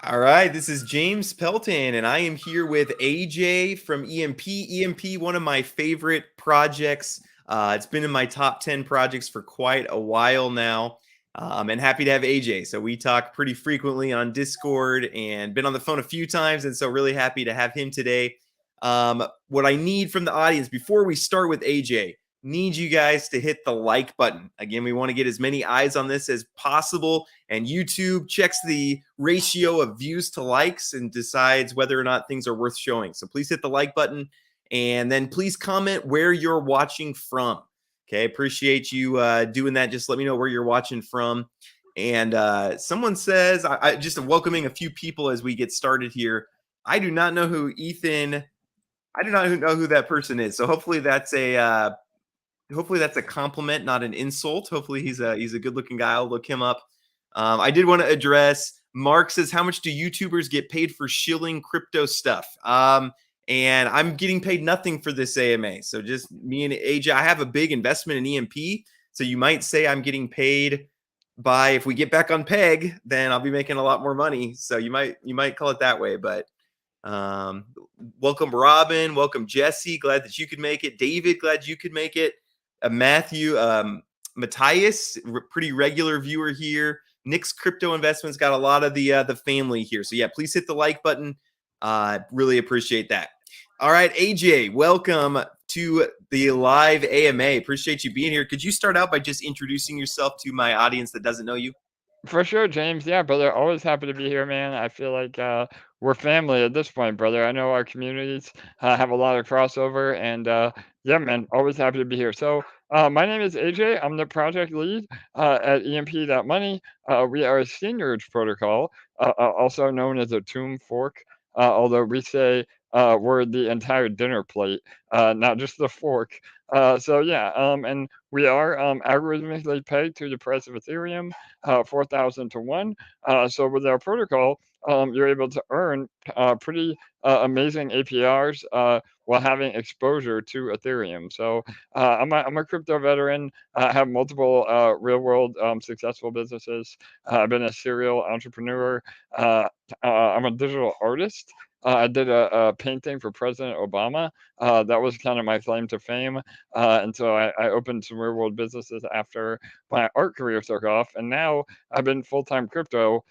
All right, this is James Pelton, and I am here with AJ from EMP. EMP, one of my favorite projects. It's been in my top 10 projects for quite a while now. And happy to have AJ. So we talk pretty frequently on Discord and been on the phone a few times. And so really happy to have him today. What I need from the audience before we start with AJ, need you guys to hit the like button. Again, we want to get as many eyes on this as possible, and YouTube checks the ratio of views to likes and decides whether or not things are worth showing. So please hit the like button, and then please comment where you're watching from. Okay, appreciate you doing that. Just let me know where you're watching from. And someone says, I just welcoming a few people as we get started here. I do not know who Ethan. I do not know who that person is. So hopefully that's a compliment, not an insult. Hopefully he's a good looking guy. I'll look him up. I did want to address. Mark says, how much do YouTubers get paid for shilling crypto stuff? And I'm getting paid nothing for this AMA. So just me and AJ, I have a big investment in EMP. So you might say I'm getting paid by, if we get back on peg, then I'll be making a lot more money. So you might call it that way. But welcome Robin, welcome Jesse. Glad that you could make it. David, glad you could make it. Matthew, Matthias, pretty regular viewer here. Nick's crypto investments got a lot of the family here. So yeah, please hit the like button. Really appreciate that. All right, AJ, welcome to the live AMA. Appreciate you being here. Could you start out by just introducing yourself to my audience that doesn't know you? For sure, James. Yeah, brother. Always happy to be here, man. I feel like we're family at this point, brother. I know our communities have a lot of crossover, and yeah, man, always happy to be here. So, my name is AJ. I'm the project lead at EMP Money. We are a seniorage protocol, also known as a tomb fork, although we say we're the entire dinner plate, not just the fork. So yeah, and we are algorithmically pegged to the price of Ethereum, 4,000 to 1. So with our protocol, you're able to earn pretty amazing APRs while having exposure to Ethereum. So I'm a crypto veteran. I have multiple real world successful businesses. I've been a serial entrepreneur. I'm a digital artist. I did a painting for President Obama. That was kind of my claim to fame. And so I opened some real world businesses after my art career took off. And now I've been full time crypto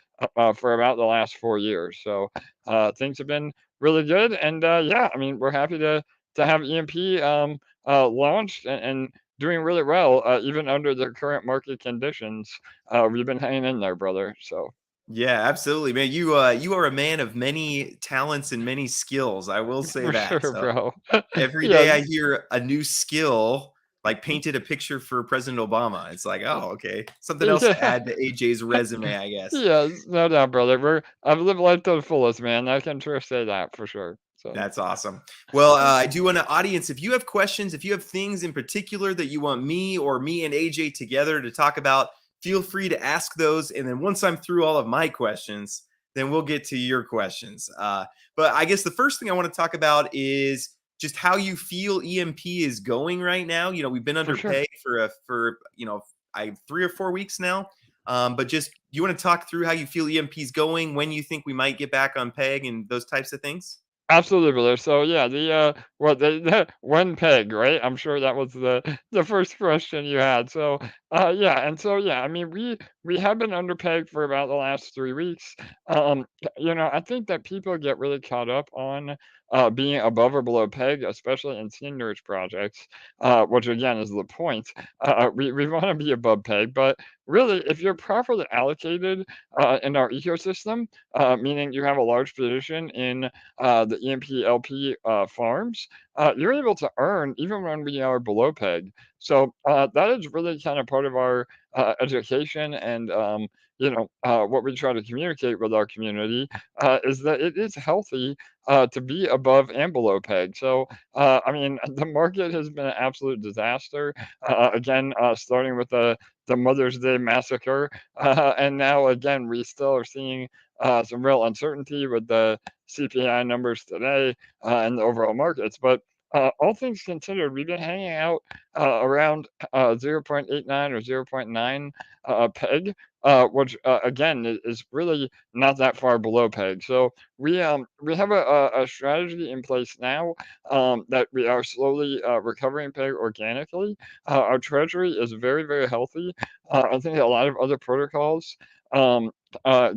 for about the last 4 years. So things have been really good. And yeah, I mean, we're happy to have EMP launched and doing really well, even under the current market conditions. We've been hanging in there, brother. So. Yeah, absolutely, man. You are a man of many talents and many skills. I will say For that. sure, So bro. every day Yeah, I hear a new skill, like painted a picture for President Obama. It's like, oh, okay, something else to yeah. add to AJ's resume, I guess. Yes, no doubt, brother. I've lived life to the fullest, man. I can sure say that for sure. So That's awesome. Well, I do want to audience, if you have questions, if you have things in particular that you want me or me and AJ together to talk about, feel free to ask those. And then once I'm through all of my questions, then we'll get to your questions. But I guess the first thing I want to talk about is just how you feel EMP is going right now. We've been for under sure. pay for 3 or 4 weeks now. But just you want to talk through how you feel EMP is going, when you think we might get back on peg, and those types of things. Absolutely, brother. So yeah, the one peg, right? I'm sure that was the first question you had. So yeah, and so yeah, I mean we have been underpegged for about the last 3 weeks. I think that people get really caught up on being above or below peg, especially in seniors projects, which again is the point. We want to be above peg, but really, if you're properly allocated in our ecosystem, meaning you have a large position in the EMP LP farms, you're able to earn even when we are below peg. So that is really kind of part of our education and what we try to communicate with our community is that it is healthy to be above and below peg. So I mean, the market has been an absolute disaster. Again, starting with the Mother's Day massacre, and now again we still are seeing some real uncertainty with the CPI numbers today and the overall markets. But all things considered, we've been hanging out around 0.89 or zero point 0.9 peg, which again is really not that far below peg. So we have a strategy in place now that we are slowly recovering peg organically. Our treasury is very healthy. I think a lot of other protocols um,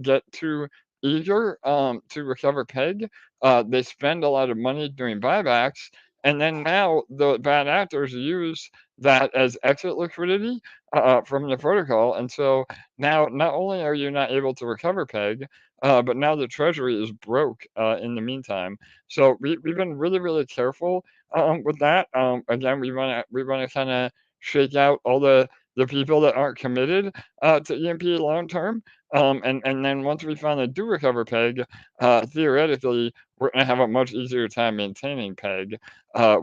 get too eager to recover peg. They spend a lot of money doing buybacks, and then now the bad actors use that as exit liquidity from the protocol. And so now not only are you not able to recover peg, but now the treasury is broke in the meantime. So we've been really careful with that. Again, we want to kind of shake out all the people that aren't committed to EMP long term. And then once we finally do recover peg, theoretically, we're going to have a much easier time maintaining peg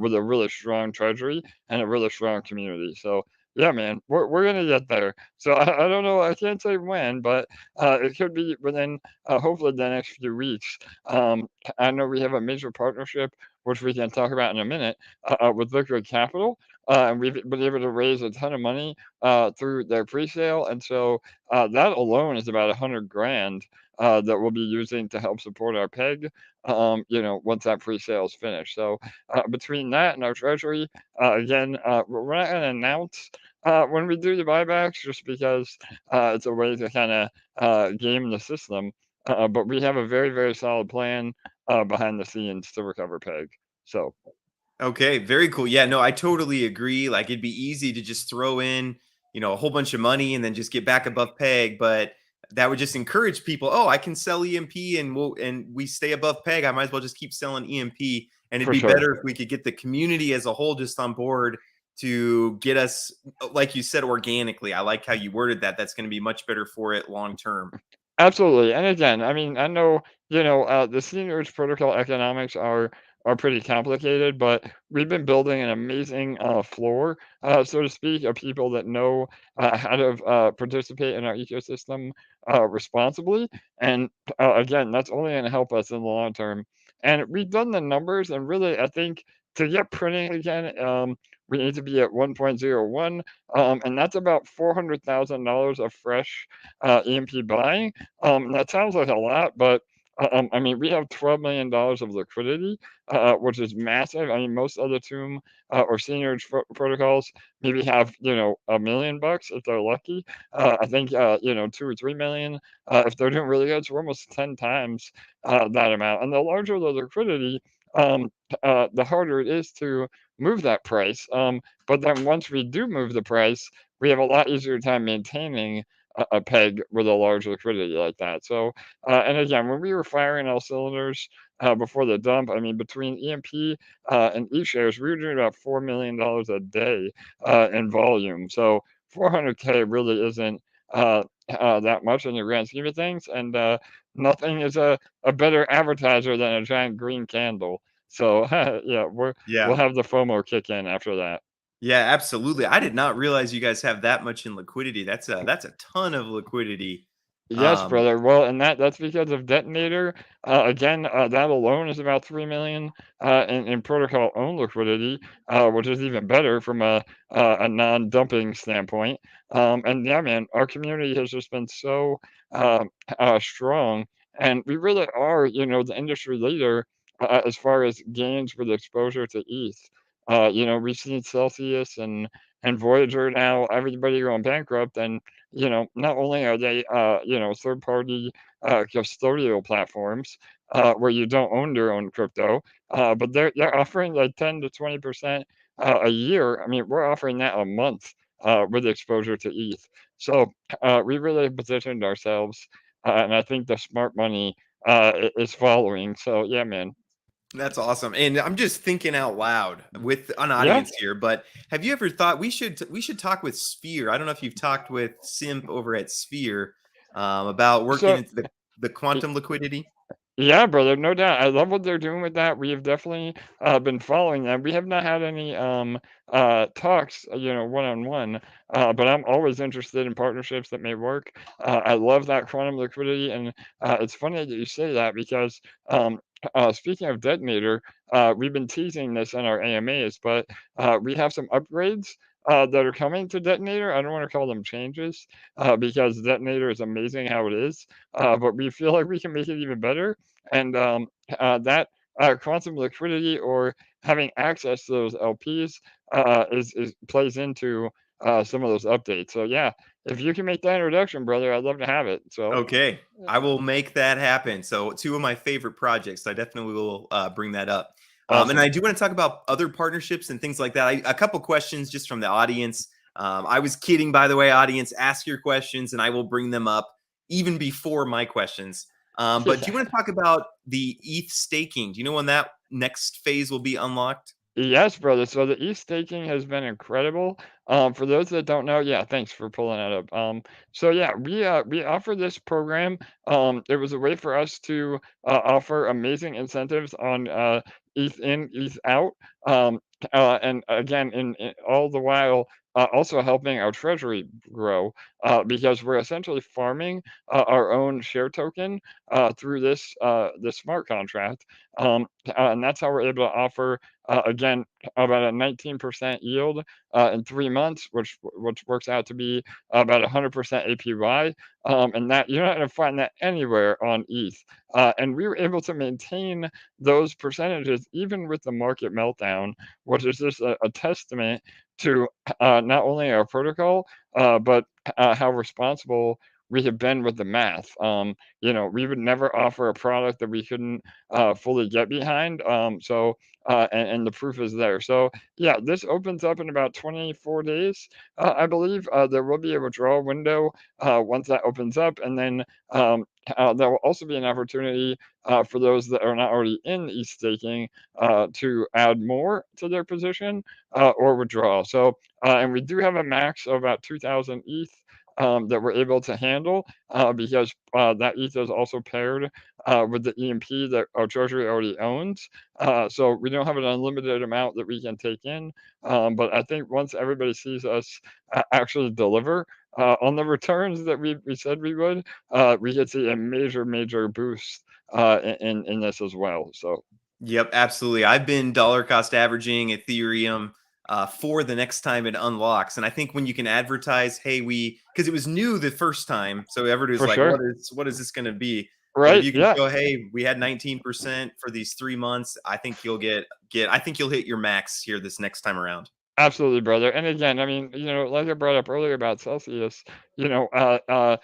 with a really strong treasury and a really strong community. So yeah, man, we're gonna get there. So I don't know, I can't say when, but it could be within hopefully the next few weeks. I know we have a major partnership, which we can talk about in a minute, with Liquid Capital. And we've been able to raise a ton of money through their pre-sale, and so that alone is about 100 grand that we'll be using to help support our peg. Once that pre-sale is finished. So between that and our treasury, again, we're not going to announce when we do the buybacks just because it's a way to kind of game the system. But we have a very solid plan behind the scenes to recover peg. So Okay, very cool. Yeah, no, I totally agree. Like it'd be easy to just throw in, a whole bunch of money and then just get back above peg, but that would just encourage people, oh, I can sell EMP and we stay above peg. I might as well just keep selling EMP. And it'd for be sure. better if we could get the community as a whole just on board to get us, like you said, organically. I like how you worded that. That's going to be much better for it long term. Absolutely, and again, I mean, I know, the seniors protocol economics are pretty complicated, but we've been building an amazing floor, so to speak, of people that know how to participate in our ecosystem responsibly. And again, that's only going to help us in the long term. And we've done the numbers, and really, I think to get printing again, we need to be at 1.01, and that's about $400,000 of fresh EMP buying. That sounds like a lot, but I mean, we have $12 million of liquidity, which is massive. I mean, most other Tomb or senior protocols maybe have $1 million if they're lucky. I think 2 or 3 million if they're doing really good. So we're almost 10 times that amount. And the larger the liquidity, the harder it is to move that price. But then once we do move the price, we have a lot easier time maintaining a peg with a large liquidity like that. So, and again, when we were firing all cylinders before the dump, I mean, between EMP and e-shares, we were doing about $4 million a day in volume. So 400K really isn't that much in the grand scheme of things, and nothing is a better advertiser than a giant green candle. So yeah, we'll Yeah. have the FOMO kick in after that. Yeah, absolutely. I did not realize you guys have that much in liquidity. That's a ton of liquidity. Yes, Um, brother. Well, and that's because of Detonator. Again, that alone is about 3 million in protocol owned liquidity, which is even better from a non-dumping standpoint. And yeah, man, our community has just been so strong, and we really are, the industry leader as far as gains with exposure to ETH. We've seen Celsius and Voyager now, everybody going bankrupt, and not only are they, third party custodial platforms where you don't own your own crypto, but they're offering like 10 to 20% a year. I mean, we're offering that a month with exposure to ETH. So we really positioned ourselves, and I think the smart money is following. So yeah, man. that's awesome. And I'm just thinking out loud with an Yeah. audience here, but have you ever thought we should talk with Sphere? I don't know if you've talked with Simp over at Sphere about working So into the quantum liquidity. yeah, brother, no doubt. I love what they're doing with that. We have definitely been following them. We have not had any talks, one on one, but I'm always interested in partnerships that may work. I love that quantum liquidity, and it's funny that you say that because speaking of Detonator, we've been teasing this in our AMAs, but we have some upgrades that are coming to Detonator. I don't want to call them changes because Detonator is amazing how it is, but we feel like we can make it even better. And that quantum liquidity or having access to those LPs is plays into some of those updates. So yeah, if you can make that introduction, brother, I'd love to have it. So Okay, I will make that happen. So, two of my favorite projects. I definitely will bring that up. And I awesome. do want to talk about other partnerships and things like that. A couple questions just from the audience. I was kidding, by the way, audience. Ask your questions, and I will bring them up even before my questions. But do you want to talk about the ETH staking? Do you know when that next phase will be unlocked? Yes, brother. So the e-staking has been incredible. For those that don't know, yeah, thanks for pulling that up. So yeah, we offer this program. It was a way for us to offer amazing incentives on ETH in, ETH out, and again, in all the while also helping our treasury grow because we're essentially farming our own share token through this smart contract, and that's how we're able to offer again, about a 19% yield in 3 months, which works out to be about 100% APY. And that you're not going to find that anywhere on ETH. And we were able to maintain those percentages even with the market meltdown, which is just a testament to not only our protocol, but how responsible we have been with the math. We would never offer a product that we couldn't fully get behind. And the proof is there. So yeah, this opens up in about 24 days, I believe. There will be a withdrawal window once that opens up, and then there will also be an opportunity for those that are not already in e-staking to add more to their position or withdraw. So, and we do have a max of about 2,000 ETH. That we're able to handle because that ETH is also paired with the EMP that our treasury already owns. So we don't have an unlimited amount that we can take in. But I think once everybody sees us actually deliver on the returns that we said we would, we could see a major, major boost in this as well. So Yep, absolutely. I've been dollar cost averaging Ethereum for the next time it unlocks, and I think when you can advertise, "Hey, we," because it was new the first time, so everybody was for like, sure. what is this going to be?" But if Right. you can Yeah. show, "Hey, we had 19% for these 3 months," I think you'll get. I think you'll hit your max here this next time around. Absolutely, brother. And again, I mean, like I brought up earlier about Celsius, we're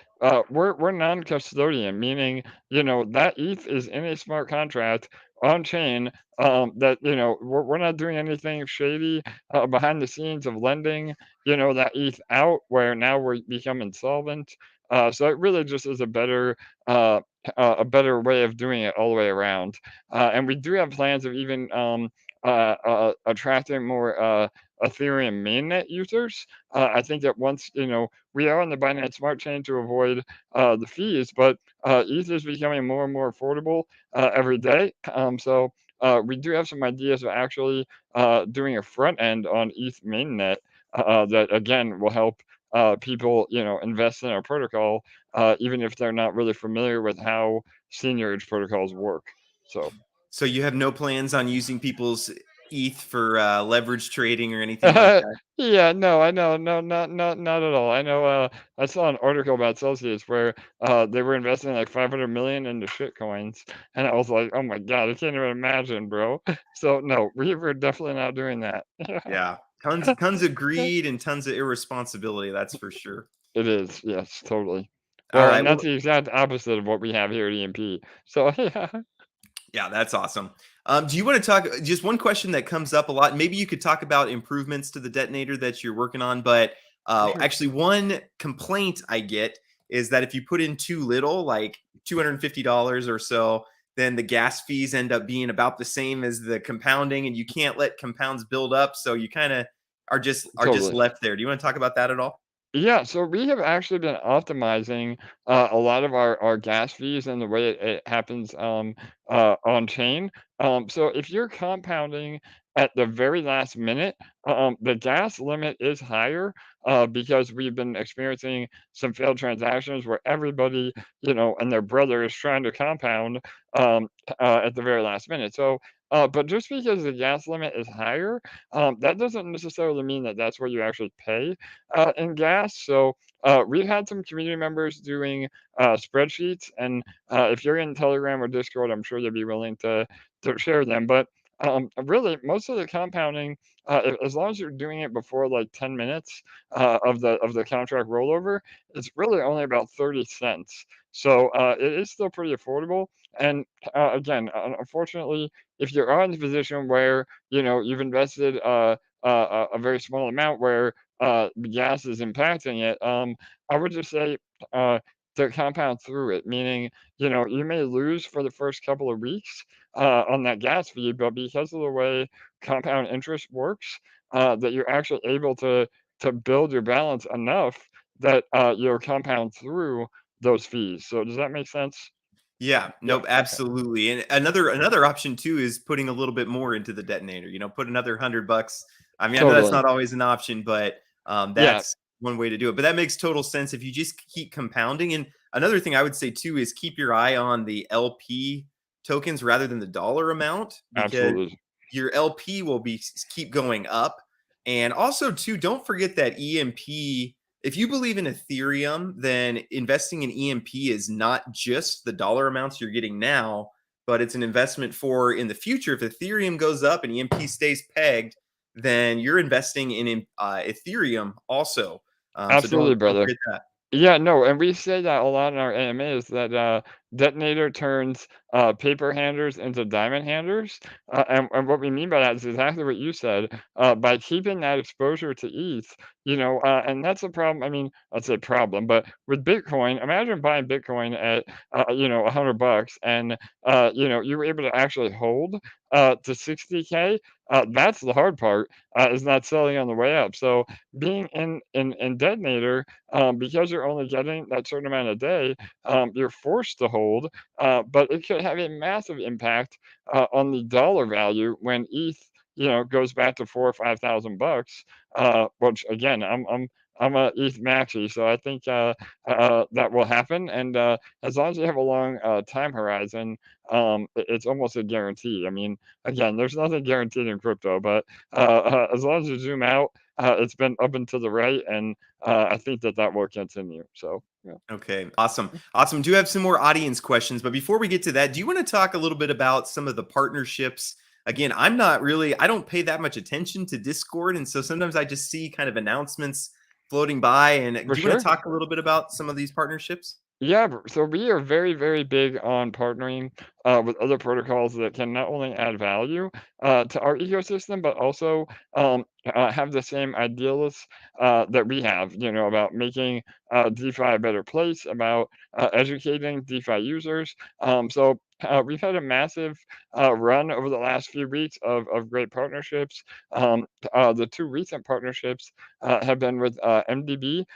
non-custodian, meaning, that ETH is in a smart contract on chain. That we're not doing anything shady behind the scenes of lending, that ETH out where now we're become insolvent. So it really just is uh, a better way of doing it all the way around. And we do have plans of even attracting more. Ethereum mainnet users. I think that once we are on the Binance Smart Chain to avoid the fees, but ETH is becoming more and more affordable every day. So we do have some ideas of actually doing a front end on ETH mainnet that again will help people invest in our protocol even if they're not really familiar with how seniorage protocols work. So. So you have no plans on using people's ETH for leverage trading or anything like that? Yeah, no, I know, no, not at all. I know, I saw an article about Celsius where, they were investing like 500 million into shit coins, and I was like, "Oh my god, I can't even imagine, bro." So, no, we're definitely not doing that. Yeah, tons of greed and tons of irresponsibility. That's for sure. It is, yes, totally. All Well, right. and Well, that's the exact opposite of what we have here at EMP. So, yeah. yeah, that's awesome. Do you want to talk just one question that comes up a lot? Maybe you could talk about improvements to the detonator that you're working on, but For sure. actually, one complaint I get is that if you put in too little, like $250 or so, then the gas fees end up being about the same as the compounding, and you can't let compounds build up. So you kind of are just Totally. left there. Do you want to talk about that at all? Yeah, so we have actually been optimizing a lot of our gas fees and the way it happens on chain. So if you're compounding at the very last minute. The gas limit is higher because we've been experiencing some failed transactions where everybody, and their brother is trying to compound um, at the very last minute. So, but just because the gas limit is higher, that doesn't necessarily mean that that's what you actually pay in gas. So, we've had some community members doing spreadsheets, and if you're in Telegram or Discord, I'm sure they'd be willing to share them. But really, most of the compounding, as long as you're doing it before like 10 minutes of the contract rollover, it's really only about 30 cents. So it is still pretty affordable. And again, unfortunately, if you are in the position where you've invested a very small amount where the gas is impacting it, I would just say to compound through it, meaning you may lose for the first couple of weeks on that gas fee, but because of the way compound interest works, that you're actually able to build your balance enough that you'll compound through those fees. So does that make sense? Yeah, Yeah. nope, Okay. absolutely. And another option too is putting a little bit more into the detonator. Put another $100. I mean, I know that's Totally. not always an option, but Yeah. that's one way to do it. But that makes total sense if you just keep compounding. And another thing I would say too is keep your eye on the LP tokens rather than the dollar amount, because Absolutely. your LP will keep going up. And also too, don't forget that EMP, if you believe in Ethereum, then investing in EMP is not just the dollar amounts you're getting now, but it's an investment for in the future. If Ethereum goes up and EMP stays pegged, then you're investing in Ethereum also. So Absolutely, don't brother. forget that. Yeah, no, and we say that a lot in our AMAs that detonator turns paper handers into diamond handers, and what we mean by that is exactly what you said. By keeping that exposure to ETH, and that's a problem. I mean, that's a problem, but with Bitcoin, imagine buying Bitcoin at $100, and you were able to actually hold to 60K. That's the hard part, is not selling on the way up. So being in detonator, because you're only getting that certain amount a day, you're forced to hold, but it could have a massive impact on the dollar value when ETH, goes back to 4 or 5 thousand bucks. Which again, I'm a ETH maxi, so I think that will happen. And as long as you have a long time horizon, it's almost a guarantee. I mean, again, there's nothing guaranteed in crypto, but as long as you zoom out, it's been up and to the right, and I think that will continue. So yeah. Okay, awesome. Awesome. Do have some more audience questions, but before we get to that, do you want to talk a little bit about some of the partnerships? Again, I don't pay that much attention to Discord, and so sometimes I just see kind of announcements floating by. And For do you want to sure. talk a little bit about some of these partnerships? Yeah, so we are very, very big on partnering with other protocols that can not only add value to our ecosystem, but also have the same ideals that we have, about making DeFi a better place, about educating DeFi users. So we've had a massive run over the last few weeks of great partnerships. The two recent partnerships have been with MDB,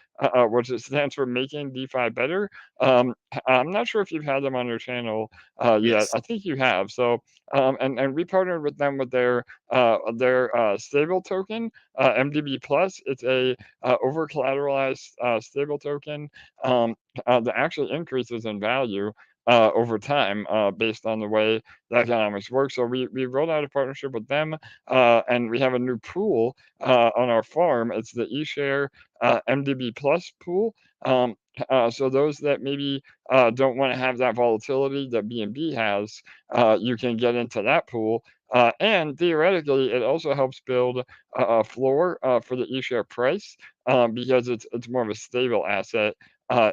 which stands for Making DeFi Better. I'm not sure if you've had them on your channel yet. Yes. I think you have. So, and we partnered with them with their stable token, MDB Plus. It's a over collateralized stable token that actually increases in value. Over time, based on the way the economics work. So we rolled out a partnership with them, and we have a new pool on our farm. It's the eShare MDB Plus pool. So those that maybe don't want to have that volatility that BNB has, you can get into that pool. And theoretically, it also helps build a floor for the eShare price because it's more of a stable asset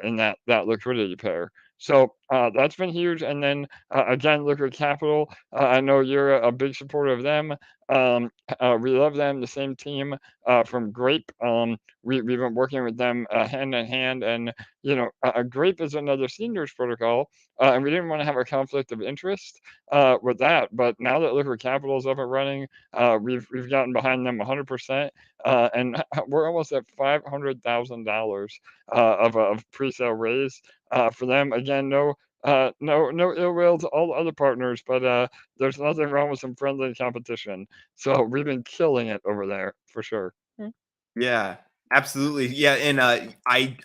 in that liquidity pair. So that's been huge. And then again, Liquid Capital. I know you're a big supporter of them. We love them. The same team from Grape. We've been working with them hand in hand, and Grape is another seniors protocol, and we didn't want to have a conflict of interest with that. But now that Liquid Capital is up and running, we've gotten behind them 100%, and we're almost at $500,000 of pre-sale raise for them. Again, no no ill will to all the other partners, but there's nothing wrong with some friendly competition. So we've been killing it over there for sure. Mm. Yeah, absolutely. Yeah, and I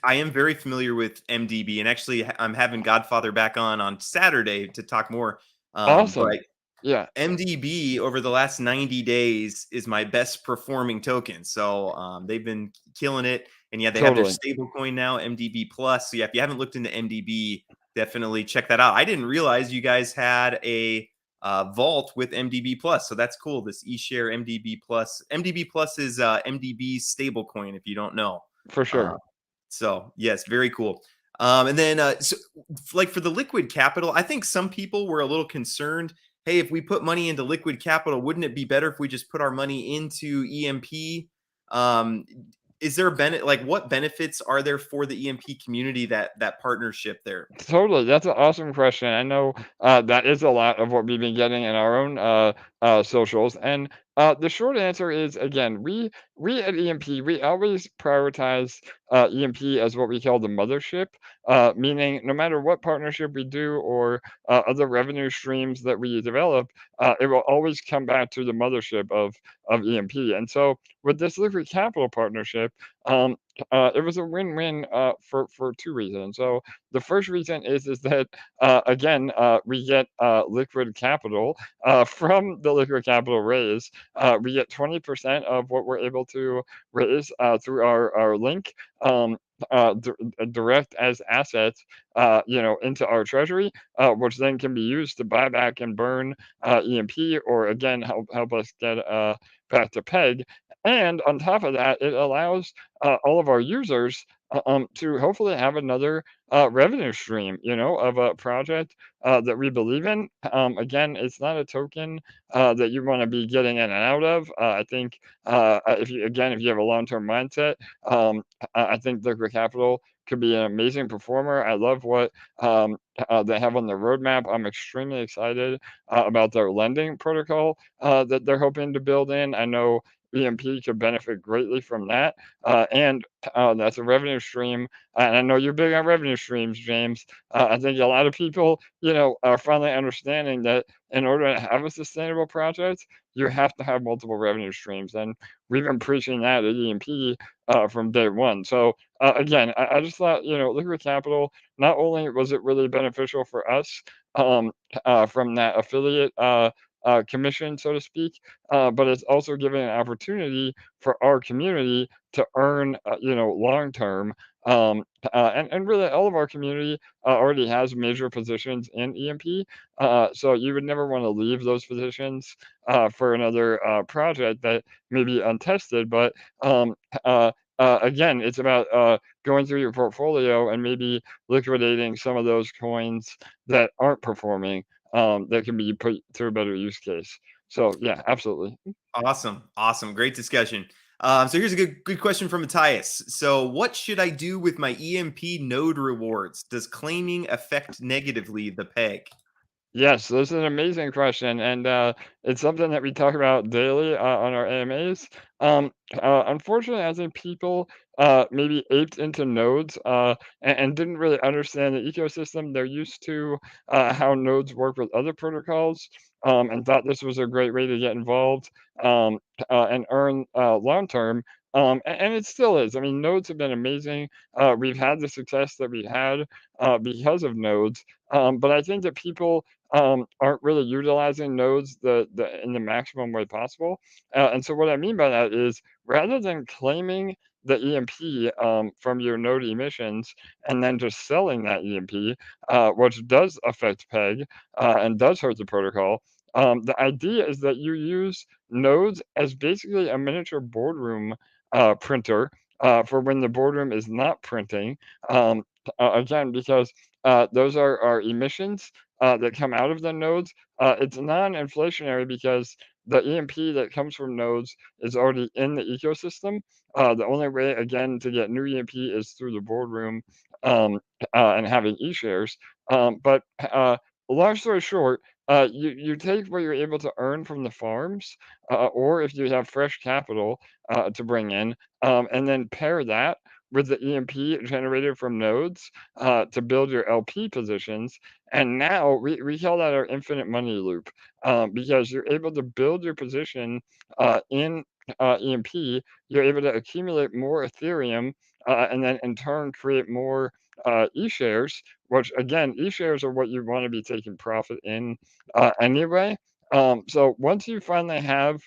am very familiar with MDB, and actually I'm having Godfather back on Saturday to talk more. Awesome. But Yeah, MDB over the last 90 days is my best performing token. So they've been killing it. And yeah, they have their totally. stable coin now, MDB Plus. So yeah, if you haven't looked into MDB, definitely check that out. I didn't realize you guys had a vault with MDB Plus. So that's cool. This eShare MDB Plus. MDB Plus is MDB's stable coin, if you don't know. For Uh, sure. so yes, very cool. And then, like for the liquid capital, I think some people were a little concerned. Hey, if we put money into liquid capital, wouldn't it be better if we just put our money into EMP? Um, is there a benefit? Like, what benefits are there for the EMP community that partnership there? Totally, that's an awesome question. I know that is a lot of what we've been getting in our own socials, and the short answer is again, we at EMP we always prioritize EMP as what we call the mothership, meaning no matter what partnership we do or other revenue streams that we develop, it will always come back to the mothership of EMP. And so with this liquid capital partnership, um, it was a win-win for two reasons. So the first reason is that again we get liquid capital from the liquid capital raise. We get 20% of what we're able to raise through our link. Um, direct as assets, into our treasury, which then can be used to buy back and burn EMP, or again help us get back to peg. And on top of that, it allows all of our users to hopefully have another revenue stream, of a project that we believe in. Again, it's not a token that you want to be getting in and out of. I think if you have a long-term mindset, I think Liquid Capital could be an amazing performer. I love what they have on their roadmap. I'm extremely excited about their lending protocol that they're hoping to build in. I know EMP could benefit greatly from that. And that's a revenue stream. And I know you're big on revenue streams, James. I think a lot of people, are finally understanding that in order to have a sustainable project, you have to have multiple revenue streams. And we've been preaching that at EMP from day one. So again, I just thought, Liquid Capital, not only was it really beneficial for us um, from that affiliate commission, so to speak, but it's also giving an opportunity for our community to earn, long term. And really, all of our community already has major positions in EMP, so you would never want to leave those positions for another project that may be untested. But again, it's about going through your portfolio and maybe liquidating some of those coins that aren't performing, that can be put to a better use case. So yeah, absolutely. Awesome, awesome, great discussion. So here's a good question from Matthias. So, what should I do with my EMP node rewards? Does claiming affect negatively the peg? Yes, this is an amazing question, and it's something that we talk about daily on our AMAs. Unfortunately, I think people maybe aped into nodes and didn't really understand the ecosystem. They're used to how nodes work with other protocols, and thought this was a great way to get involved and earn long term. And it still is. I mean, nodes have been amazing. We've had the success that we had because of nodes. But I think that people aren't really utilizing nodes in the maximum way possible. And so what I mean by that is rather than claiming the EMP from your node emissions and then just selling that EMP, which does affect PEG and does hurt the protocol, the idea is that you use nodes as basically a miniature boardroom printer for when the boardroom is not printing. Um, again, because those are emissions that come out of the nodes. It's non-inflationary because the EMP that comes from nodes is already in the ecosystem. The only way, again, to get new EMP is through the boardroom and having e-shares. But long story short, you take what you're able to earn from the farms, or if you have fresh capital to bring in, and then pair that with the EMP generated from nodes to build your LP positions. And now we call that our infinite money loop because you're able to build your position in EMP. You're able to accumulate more Ethereum and then in turn create more e-shares, which again, e-shares are what you want to be taking profit in anyway. So once you finally have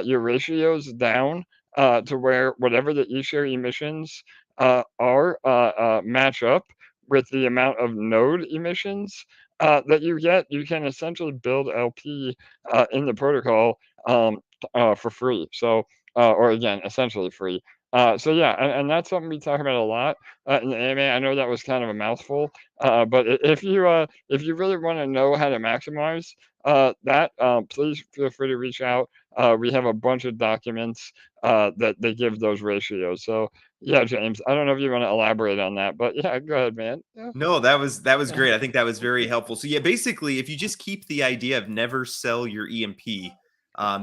your ratios down to where whatever the e-share emissions are match up with the amount of node emissions that you get, you can essentially build LP in the protocol for free. So, or again, essentially free. So yeah, and that's something we talk about a lot in the AMA. I know that was kind of a mouthful, but if you really want to know how to maximize that, please feel free to reach out. We have a bunch of documents that they give those ratios. So yeah, James, I don't know if you want to elaborate on that, but yeah, go ahead, man. Yeah. No, that was great. I think that was very helpful. So yeah, basically, if you just keep the idea of never sell your EMP,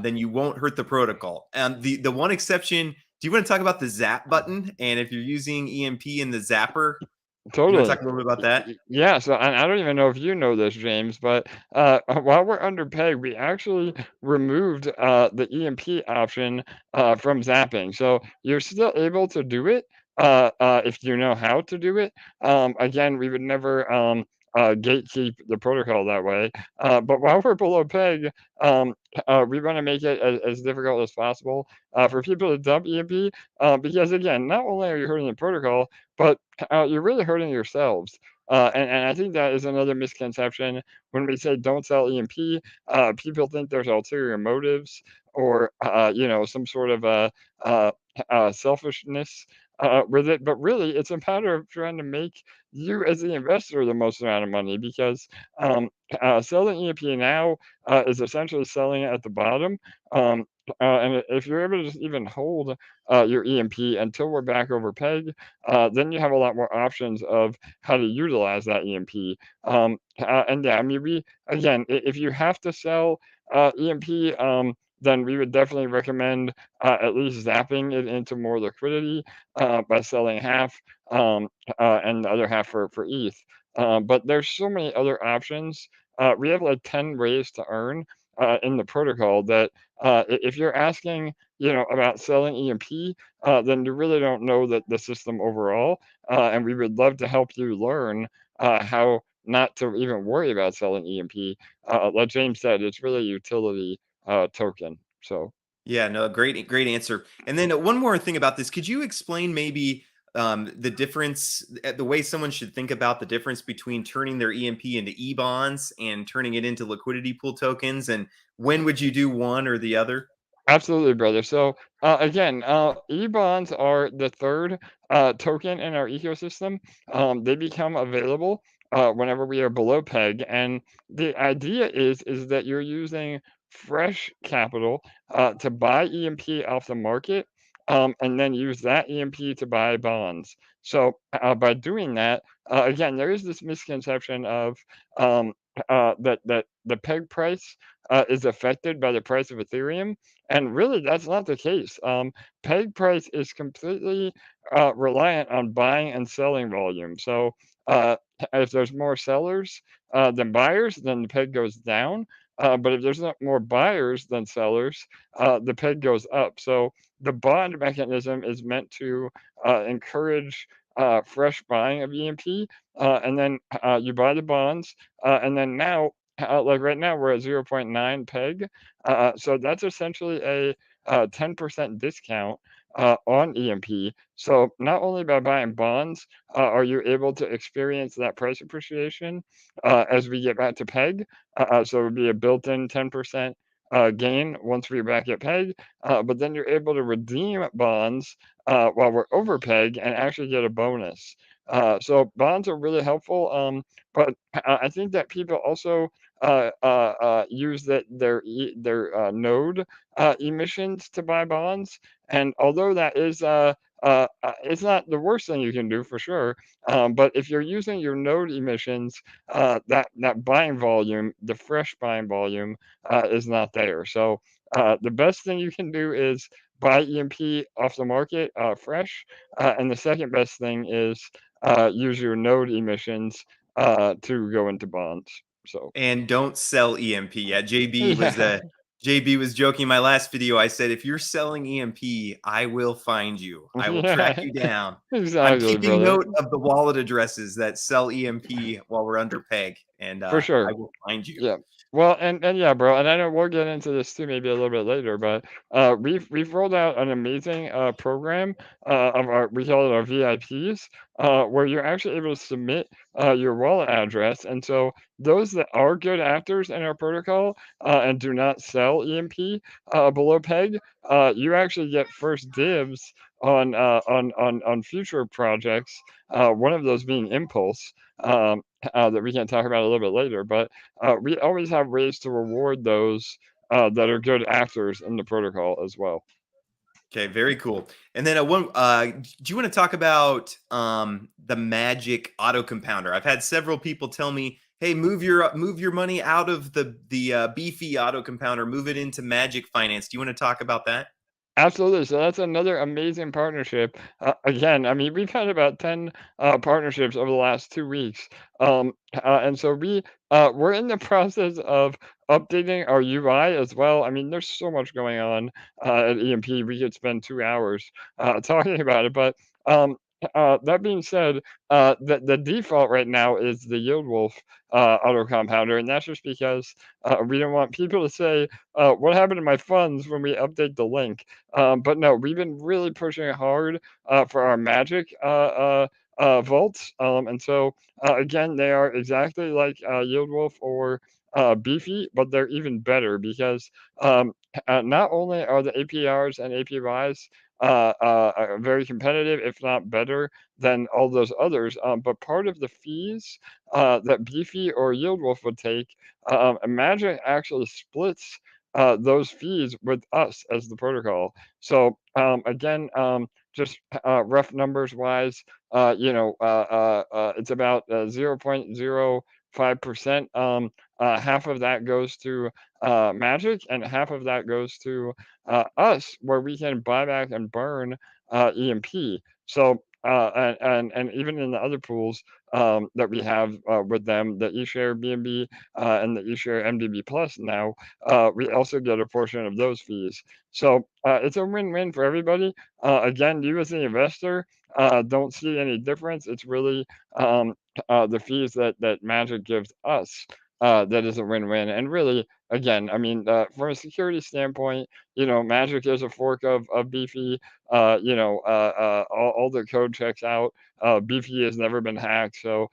then you won't hurt the protocol. The one exception. Do you want to talk about the Zap button? And if you're using EMP in the Zapper, you want to Totally. talk a little bit about that? Yeah, so and I don't even know if you know this, James, but while we're under peg, we actually removed the EMP option from zapping. So you're still able to do it if you know how to do it. Again, we would never gatekeep the protocol that way. But while we're below peg, we want to make it as difficult as possible for people to dump EMP because, again, not only are you hurting the protocol, but you're really hurting yourselves. And I think that is another misconception when we say don't sell EMP. People think there's ulterior motives or some sort of uh, selfishness with it, but really it's a matter of trying to make you as the investor the most amount of money because selling EMP now is essentially selling it at the bottom. And if you're able to just even hold your EMP until we're back over peg, then you have a lot more options of how to utilize that EMP. And yeah, I mean, we again, if you have to sell EMP, then we would definitely recommend at least zapping it into more liquidity by selling half and the other half for ETH. But there's so many other options. We have like 10 ways to earn in the protocol that if you're asking, about selling EMP, then you really don't know the system overall. And we would love to help you learn how not to even worry about selling EMP. Like James said, it's really a utility token. So Yeah, no, great answer. And then one more thing about this, could you explain maybe the difference, the way someone should think about the difference between turning their EMP into E-bonds and turning it into liquidity pool tokens, and when would you do one or the other? absolutely, brother. So again, e-bonds are the third token in our ecosystem. They become available whenever we are below peg, and the idea is that you're using fresh capital to buy EMP off the market, and then use that EMP to buy bonds. So by doing that, again, there is this misconception of um, that the peg price is affected by the price of Ethereum. And really, that's not the case. Peg price is completely reliant on buying and selling volume. So if there's more sellers than buyers, then the peg goes down. But if there's not more buyers than sellers, the peg goes up. So the bond mechanism is meant to encourage fresh buying of EMP, and then you buy the bonds, and then now, like right now, we're at 0.9 peg. So that's essentially a 10% discount on EMP. So not only by buying bonds are you able to experience that price appreciation as we get back to peg. So it would be a built-in 10% gain once we're back at peg. But then you're able to redeem bonds while we're over peg and actually get a bonus. So bonds are really helpful. But I think that people also use their node emissions to buy bonds. And although that is it's not the worst thing you can do for sure, but if you're using your node emissions, that buying volume, the fresh buying volume, is not there. So the best thing you can do is buy EMP off the market fresh. And the second best thing is use your node emissions to go into bonds. So, And don't sell EMP. Yeah, yeah, JB was joking in my last video. I said, if you're selling EMP, I will find you. I will track yeah, you down. I'm exactly, keeping brother. note of the wallet addresses that sell EMP while we're under peg, and For I sure. will find you. Yeah. Well, and yeah, bro, and I know we'll get into this too maybe a little bit later, but we've rolled out an amazing program of our we call it our VIPs, where you're actually able to submit your wallet address, and so those that are good actors in our protocol and do not sell EMP below peg, you actually get first dibs on future projects. One of those being Impulse. That we can talk about a little bit later, but we always have ways to reward those that are good actors in the protocol as well. Okay, very cool. And then do you want to talk about the Magic Auto Compounder? I've had several people tell me, "Hey, move your money out of the beefy Auto Compounder, move it into Magic Finance." Do you want to talk about that? Absolutely. So that's another amazing partnership. Again, I mean, we've had about 10 partnerships over the last 2 weeks. And so we're in the process of updating our UI as well. I mean, there's so much going on at EMP. We could spend 2 hours talking about it. But that being said, the default right now is the Yield Wolf auto compounder. And that's just because we don't want people to say, what happened to my funds when we update the link? But no, we've been really pushing hard for our Magic vaults. And so, again, they are exactly like Yield Wolf or Beefy, but they're even better because not only are the APRs and APYs very competitive, if not better than all those others, but part of the fees that Beefy or Yield Wolf would take, Magic actually splits those fees with us as the protocol. So again, just rough numbers wise, it's about 0.05%. Half of that goes to Magic, and half of that goes to us, where we can buy back and burn EMP. So and even in the other pools that we have with them, the eShare BNB and the eShare MDB Plus now, we also get a portion of those fees. So it's a win-win for everybody. Again, you as an investor don't see any difference. It's really the fees that Magic gives us that is a win-win. And really, again, I mean, from a security standpoint, Magic is a fork of Beefy. All the code checks out. Beefy has never been hacked, so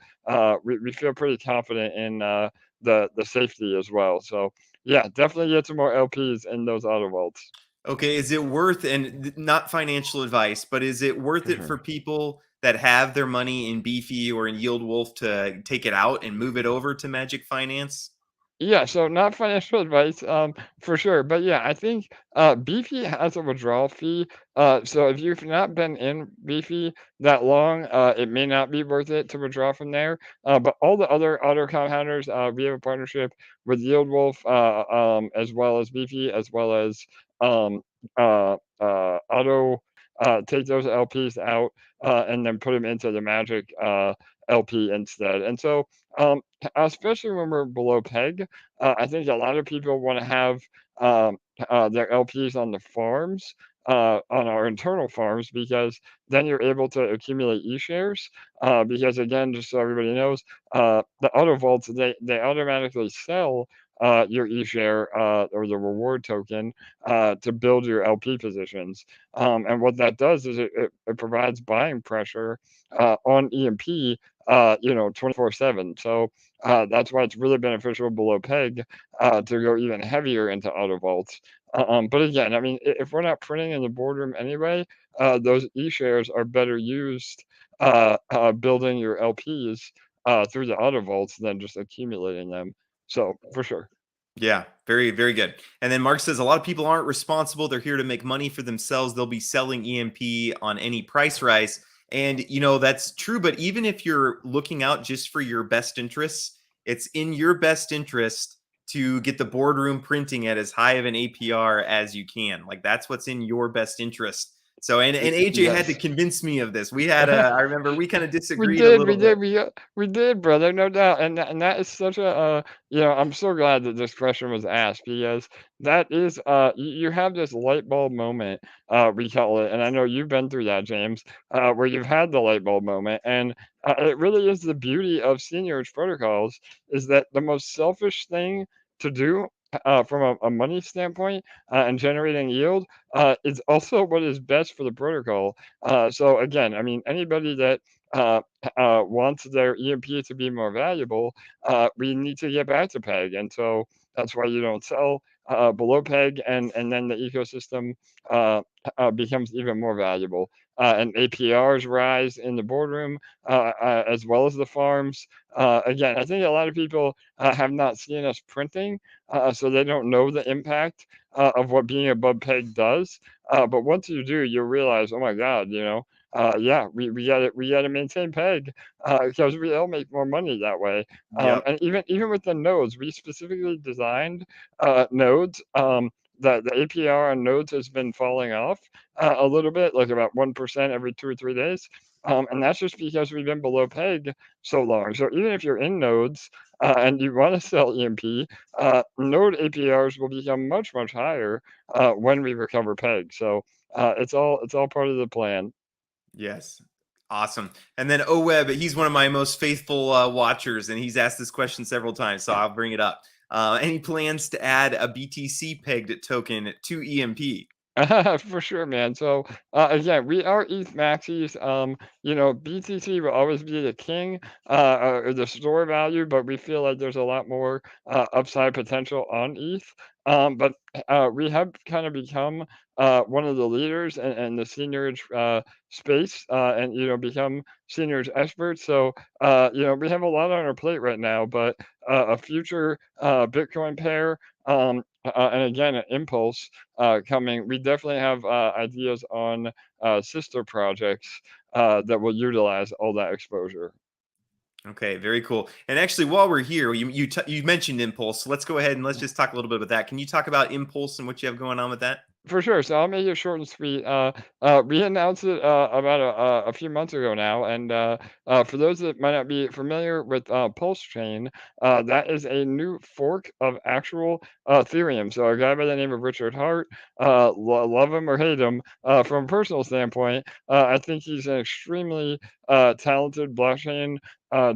we feel pretty confident in the safety as well. So yeah, definitely get some more LPs in those auto vaults Okay, is it worth, and not financial advice, but is it worth for it for sure. people that have their money in Beefy or in Yield Wolf to take it out and move it over to Magic Finance? Yeah, so not financial advice, for sure, but yeah, I think Beefy has a withdrawal fee. So if you've not been in Beefy that long, it may not be worth it to withdraw from there. But all the other auto compounders, we have a partnership with Yield Wolf, as well as Beefy, as well as um, Auto. Take those LPs out and then put them into the Magic LP instead. And so, especially when we're below peg. I think a lot of people want to have their LPs on the farms, on our internal farms, because then you're able to accumulate e-shares. Because again, just so everybody knows, the auto vaults they automatically sell your e-share or the reward token to build your LP positions. And what that does is it provides buying pressure on EMP 24/7. So that's why it's really beneficial below peg to go even heavier into auto vaults. But again, I mean, if we're not printing in the boardroom anyway, those e-shares are better used building your LPs through the auto vaults than just accumulating them. So for sure. Yeah, very, very good. And then Mark says a lot of people aren't responsible. They're here to make money for themselves. They'll be selling EMP on any price rise. And, that's true. But even if you're looking out just for your best interests, it's in your best interest to get the boardroom printing at as high of an APR as you can. Like that's what's in your best interest. So and AJ had to Yes. convince me of this. We had I remember we kind of We disagreed a did, little we bit. did, we did, brother, no doubt, and that is such a, I'm so glad that this question was asked because that is, you have this light bulb moment, we call it, and I know you've been through that, James, where you've had the light bulb moment, and it really is the beauty of seniors protocols is that the most selfish thing to do, from a money standpoint, and generating yield, is also what is best for the protocol. So again, I mean, anybody that uh, wants their EMP to be more valuable, we need to get back to peg. And so that's why you don't sell below peg, and then the ecosystem uh, becomes even more valuable. And APRs rise in the boardroom as well as the farms. Again, I think a lot of people have not seen us printing, so they don't know the impact of what being above peg does. But once you do, you realize, oh my God, yeah, we gotta maintain peg because we all make more money that way. Yep. And even with the nodes, we specifically designed nodes. The APR on nodes has been falling off a little bit, like about 1% every 2 or 3 days. And that's just because we've been below peg so long. So even if you're in nodes and you want to sell EMP, node APRs will become much, much higher when we recover peg. So it's all part of the plan. Yes. Awesome. And then Web, he's one of my most faithful watchers, and he's asked this question several times, so I'll bring it up. Any plans to add a BTC pegged token to EMP? For sure, man. So again, we are ETH maxis. BTC will always be the king, or the store value, but we feel like there's a lot more upside potential on ETH. But we have kind of become one of the leaders in the seniors space, and become seniors experts. So we have a lot on our plate right now, but a future Bitcoin pair. And again, an impulse coming. We definitely have ideas on sister projects that will utilize all that exposure. Okay, very cool. And actually, while we're here, you mentioned Impulse, so let's go ahead and let's just talk a little bit about that. Can you talk about Impulse and what you have going on with that? For sure. So I'll make it short and sweet. We announced it about a few months ago now, and for those that might not be familiar with Pulse Chain, that is a new fork of actual Ethereum. So a guy by the name of Richard Hart, love him or hate him, from a personal standpoint, I think he's an extremely talented blockchain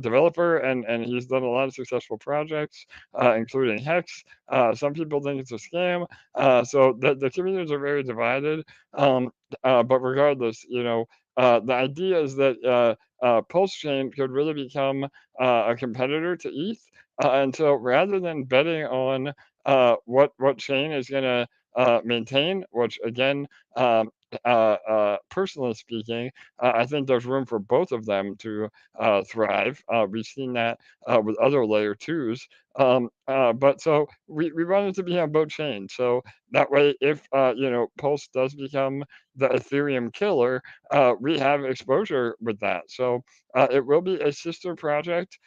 developer, and he's done a lot of successful projects, including Hex. Some people think it's a scam. So the communities are very divided. But regardless, the idea is that Pulse Chain could really become a competitor to ETH. And so rather than betting on what chain is going to maintain, which again, personally speaking, I think there's room for both of them to thrive. We've seen that with other layer twos. But so we wanted to be on both chains. So that way, if Pulse does become the Ethereum killer, we have exposure with that. So it will be a sister project.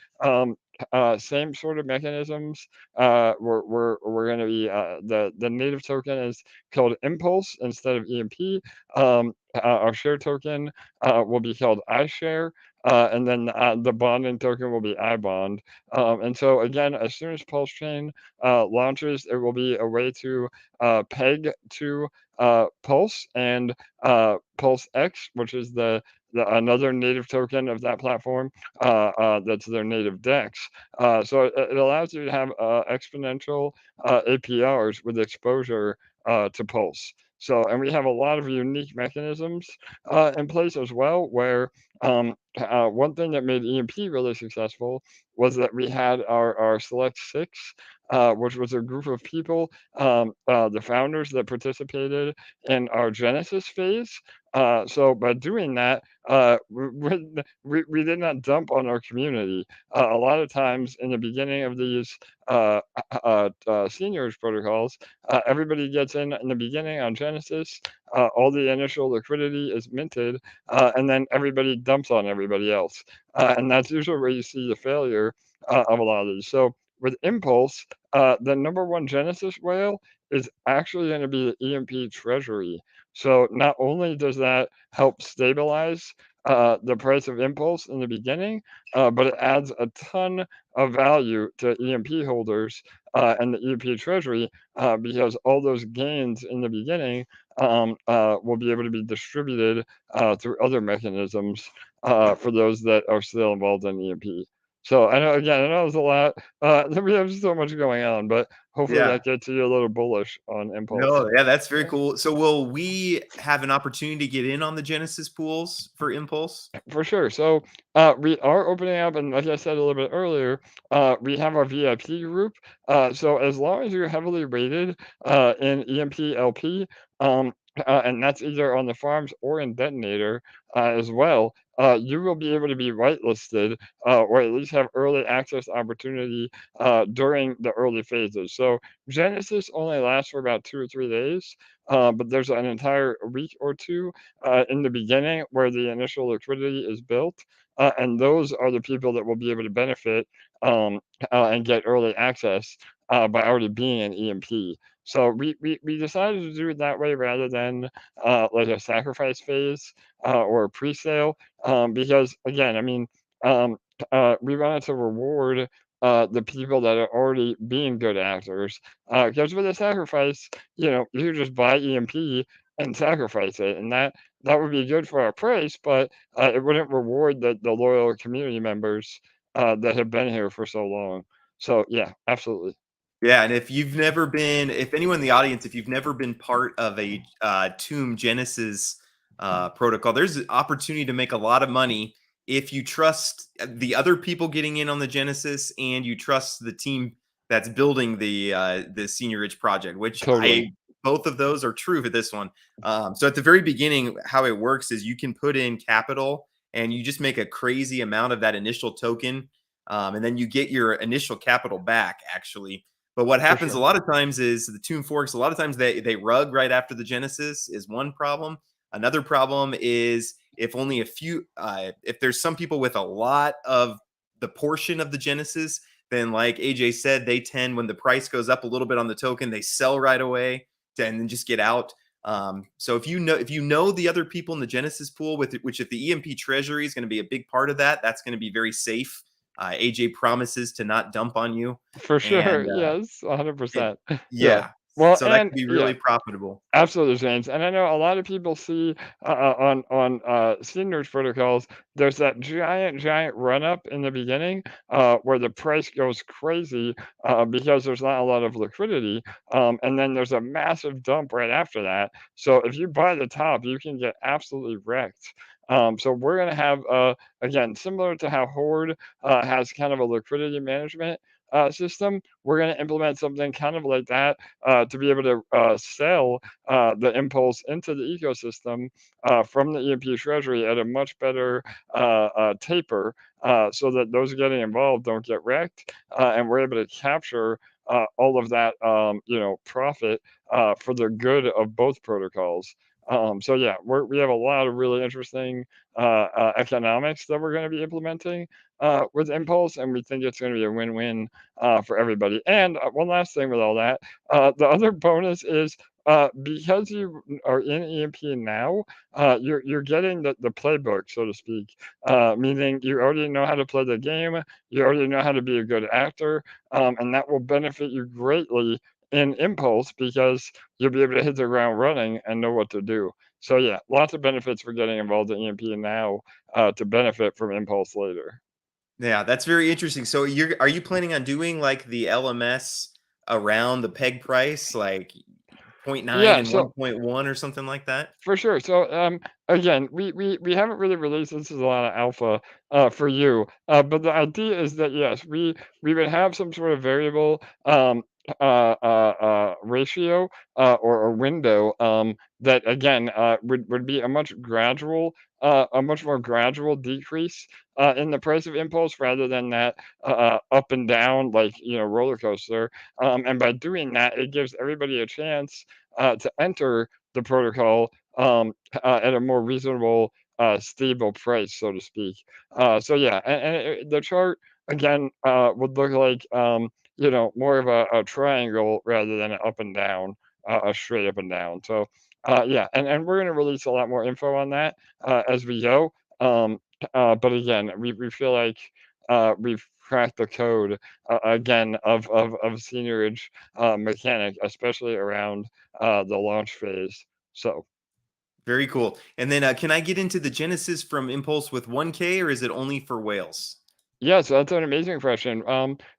Same sort of mechanisms. We're going to be the native token is called Impulse instead of EMP. Our share token will be called iShare. And then the bonding token will be iBond. And so again, as soon as Pulse Chain launches, it will be a way to peg to Pulse and Pulse X, which is the another native token of that platform. That's their native DEX. So it allows you to have exponential APRs with exposure to Pulse. So, and we have a lot of unique mechanisms in place as well, where one thing that made EMP really successful was that we had our Select Six, which was a group of people, the founders that participated in our Genesis phase. So by doing that, we did not dump on our community. A lot of times in the beginning of these seniors protocols, everybody gets in the beginning on Genesis. All the initial liquidity is minted, and then everybody dumps on everybody else. And that's usually where you see the failure of a lot of these. So with Impulse, the number one Genesis whale is actually going to be the EMP Treasury. So not only does that help stabilize the price of Impulse in the beginning, but it adds a ton of value to EMP holders and the EMP Treasury because all those gains in the beginning will be able to be distributed through other mechanisms for those that are still involved in EMP. So I know again, I know there's a lot. We have so much going on, but hopefully Yeah. that gets you a little bullish on Impulse. No, yeah, that's very cool. So will we have an opportunity to get in on the Genesis pools for Impulse? For sure. So we are opening up, and like I said a little bit earlier, we have our VIP group. So as long as you're heavily rated in EMP LP, and that's either on the farms or in Detonator as well, you will be able to be whitelisted or at least have early access opportunity during the early phases. So Genesis only lasts for about 2 or 3 days, but there's an entire week or two in the beginning where the initial liquidity is built. And those are the people that will be able to benefit and get early access by already being an EMP. So we decided to do it that way rather than like a sacrifice phase or a pre-sale because again, I mean, um, we wanted to reward the people that are already being good actors. Because with a sacrifice, you just buy EMP and sacrifice it, and that would be good for our price, but it wouldn't reward the loyal community members that have been here for so long. So yeah, absolutely. Yeah, and if anyone in the audience, if you've never been part of a Tomb Genesis protocol, there's an opportunity to make a lot of money if you trust the other people getting in on the Genesis and you trust the team that's building the Senior Rich project, which Totally. both of those are true for this one. So at the very beginning, how it works is you can put in capital and you just make a crazy amount of that initial token, and then you get your initial capital back actually. But what For happens a sure. lot of times is the Tomb Forks, a lot of times they rug right after the Genesis is one problem. Another problem is if there's some people with a lot of the portion of the Genesis, then like AJ said, they tend when the price goes up a little bit on the token, they sell right away and then just get out. So if you know the other people in the Genesis pool, with which if the EMP Treasury is going to be a big part of that, that's going to be very safe. AJ promises to not dump on you, For sure. and Yes, it 100%. Yeah. yeah, Well, so that and could be yeah. really profitable. Absolutely, James. And I know a lot of people see on seniors protocols, there's that giant run up in the beginning where the price goes crazy because there's not a lot of liquidity, and then there's a massive dump right after that. So if you buy the top, you can get absolutely wrecked. So we're gonna have again similar to how Horde has kind of a liquidity management system. We're gonna implement something kind of like that to be able to sell the impulse into the ecosystem from the EMP Treasury at a much better taper so that those getting involved don't get wrecked. And we're able to capture all of that, profit for the good of both protocols. So yeah, we have a lot of really interesting economics that we're going to be implementing with Impulse, and we think it's going to be a win-win for everybody. And one last thing with all that, the other bonus is because you are in EMP now, you're getting the playbook, so to speak. Meaning you already know how to play the game, you already know how to be a good actor, and that will benefit you greatly in Impulse because you'll be able to hit the ground running and know what to do. So yeah, lots of benefits for getting involved in EMP now to benefit from Impulse later. Yeah, that's very interesting. So are you planning on doing like the LMS around the peg price, like point 0.9 Yeah, and so 1.1 or something like that? for sure. So, again, we haven't really released this as a lot of alpha for you, but the idea is that yes, we would have some sort of variable ratio or a window that again would be a much more gradual decrease in the price of impulse rather than that up and down like roller coaster. And by doing that, it gives everybody a chance to enter the protocol at a more reasonable, stable price, so to speak. So yeah, and the chart again would look like more of a triangle rather than an up and down, a straight up and down. So, yeah, and we're gonna release a lot more info on that as we go. Um, but again, we feel like we've cracked the code again of seniorage mechanic, especially around the launch phase. So. Very cool. And then can I get into the genesis from Impulse with 1K, or is it only for whales? Yes, that's an amazing question.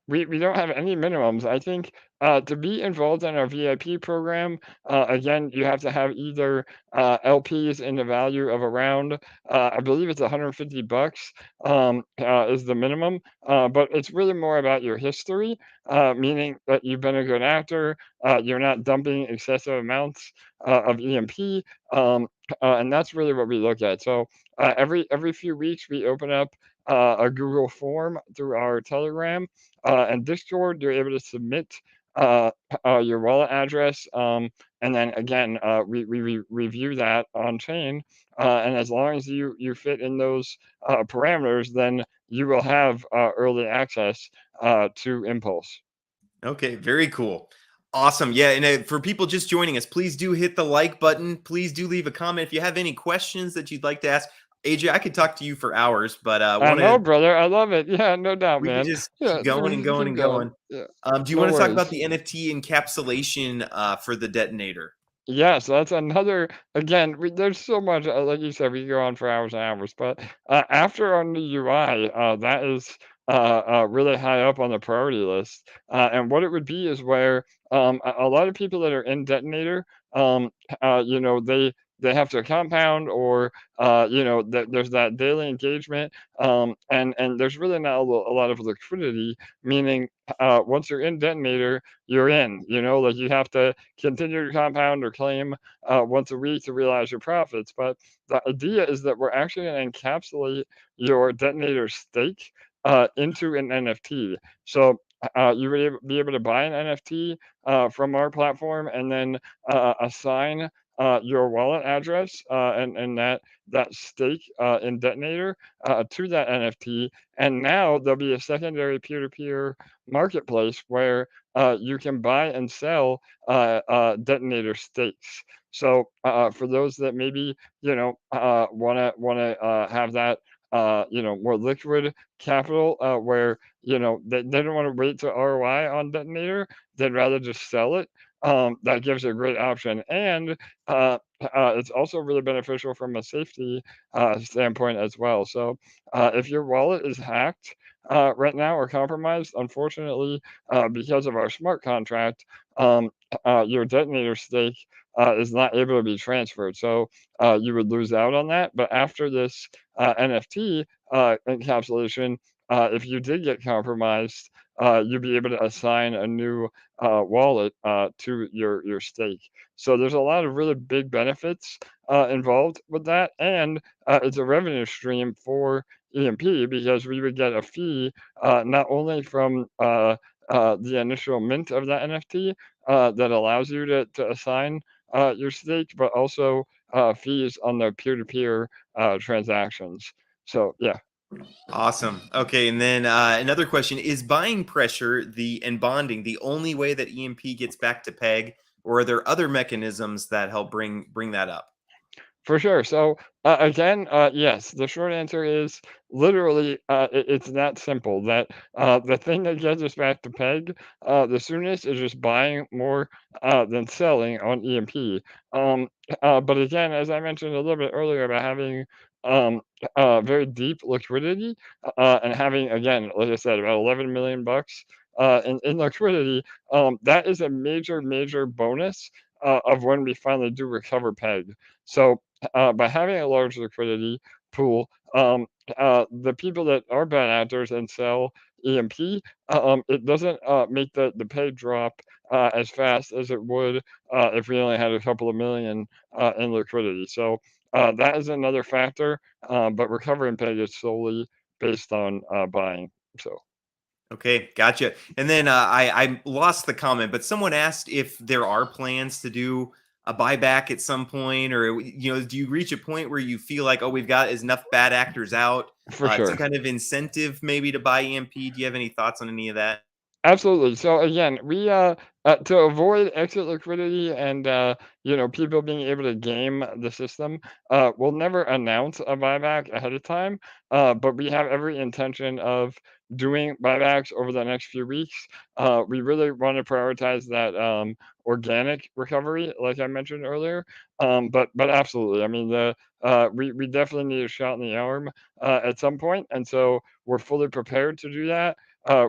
We don't have any minimums. I think to be involved in our VIP program, again, you have to have either LPs in the value of around, I believe it's $150 is the minimum. But it's really more about your history, meaning that you've been a good actor, you're not dumping excessive amounts of EMP, and that's really what we look at. So every few weeks we open up a Google form through our Telegram and Discord. You're able to submit uh, your wallet address, and then again, we review that on chain. And as long as you fit in those parameters, then you will have early access to Impulse. Okay, very cool. Awesome. Yeah, and for people just joining us, please do hit the like button. Please do leave a comment if you have any questions that you'd like to ask. AJ, I could talk to you for hours, but I want to know, brother. I love it. Yeah, no doubt, we could man. just Yeah, keep going we and can going keep and going. going. Yeah, Do you no want to talk about worries. the NFT encapsulation for the detonator? Yeah, so that's another again, there's so much, like you said, we could go on for hours and hours, but, after our new UI, that is, really high up on the priority list, and what it would be is where, a lot of people that are in Detonator, they have to compound or, there's that daily engagement, and there's really not a lot of liquidity, meaning, once you're in Detonator, you're in, like, you have to continue to compound or claim once a week to realize your profits. But the idea is that we're actually going to encapsulate your detonator stake into an NFT. So you would be able to buy an NFT from our platform and then assign your wallet address and that stake in detonator to that NFT. And now there'll be a secondary peer-to-peer marketplace where you can buy and sell detonator stakes. So for those that maybe wanna have that more liquid capital where they don't want to wait to ROI on detonator, they'd rather just sell it. That gives a great option, and it's also really beneficial from a safety standpoint as well. So if your wallet is hacked right now or compromised, unfortunately, because of our smart contract, your detonator stake is not able to be transferred. So you would lose out on that. But after this NFT encapsulation, if you did get compromised, you'd be able to assign a new wallet to your stake. So there's a lot of really big benefits involved with that, and it's a revenue stream for EMP because we would get a fee not only from the initial mint of that NFT that allows you to assign your stake, but also fees on the peer-to-peer transactions. So yeah, Awesome. Okay, and then another question: is buying pressure and bonding the only way that EMP gets back to peg, or are there other mechanisms that help bring that up? for sure. So again, yes, the short answer is literally it's that simple. That the thing that gets us back to peg the soonest is just buying more than selling on EMP. Um, but again, as I mentioned a little bit earlier about having um, very deep liquidity and having again, like I said, about 11 million bucks in liquidity, that is a major bonus of when we finally do recover peg. So by having a large liquidity pool, the people that are bad actors and sell EMP, it doesn't make the pay drop as fast as it would if we only had a couple of million in liquidity. So that is another factor, but recovering pay is solely based on buying. So. Okay, gotcha. And then I lost the comment, but someone asked if there are plans to do a buyback at some point, or do you reach a point where you feel like, oh, we've got enough bad actors out, For some sure. kind of incentive maybe to buy EMP? Do you have any thoughts on any of that? Absolutely. So again, we to avoid exit liquidity and people being able to game the system, we'll never announce a buyback ahead of time. But we have every intention of doing buybacks over the next few weeks. We really want to prioritize that organic recovery, like I mentioned earlier. But absolutely, I mean we definitely need a shot in the arm at some point, and so we're fully prepared to do that.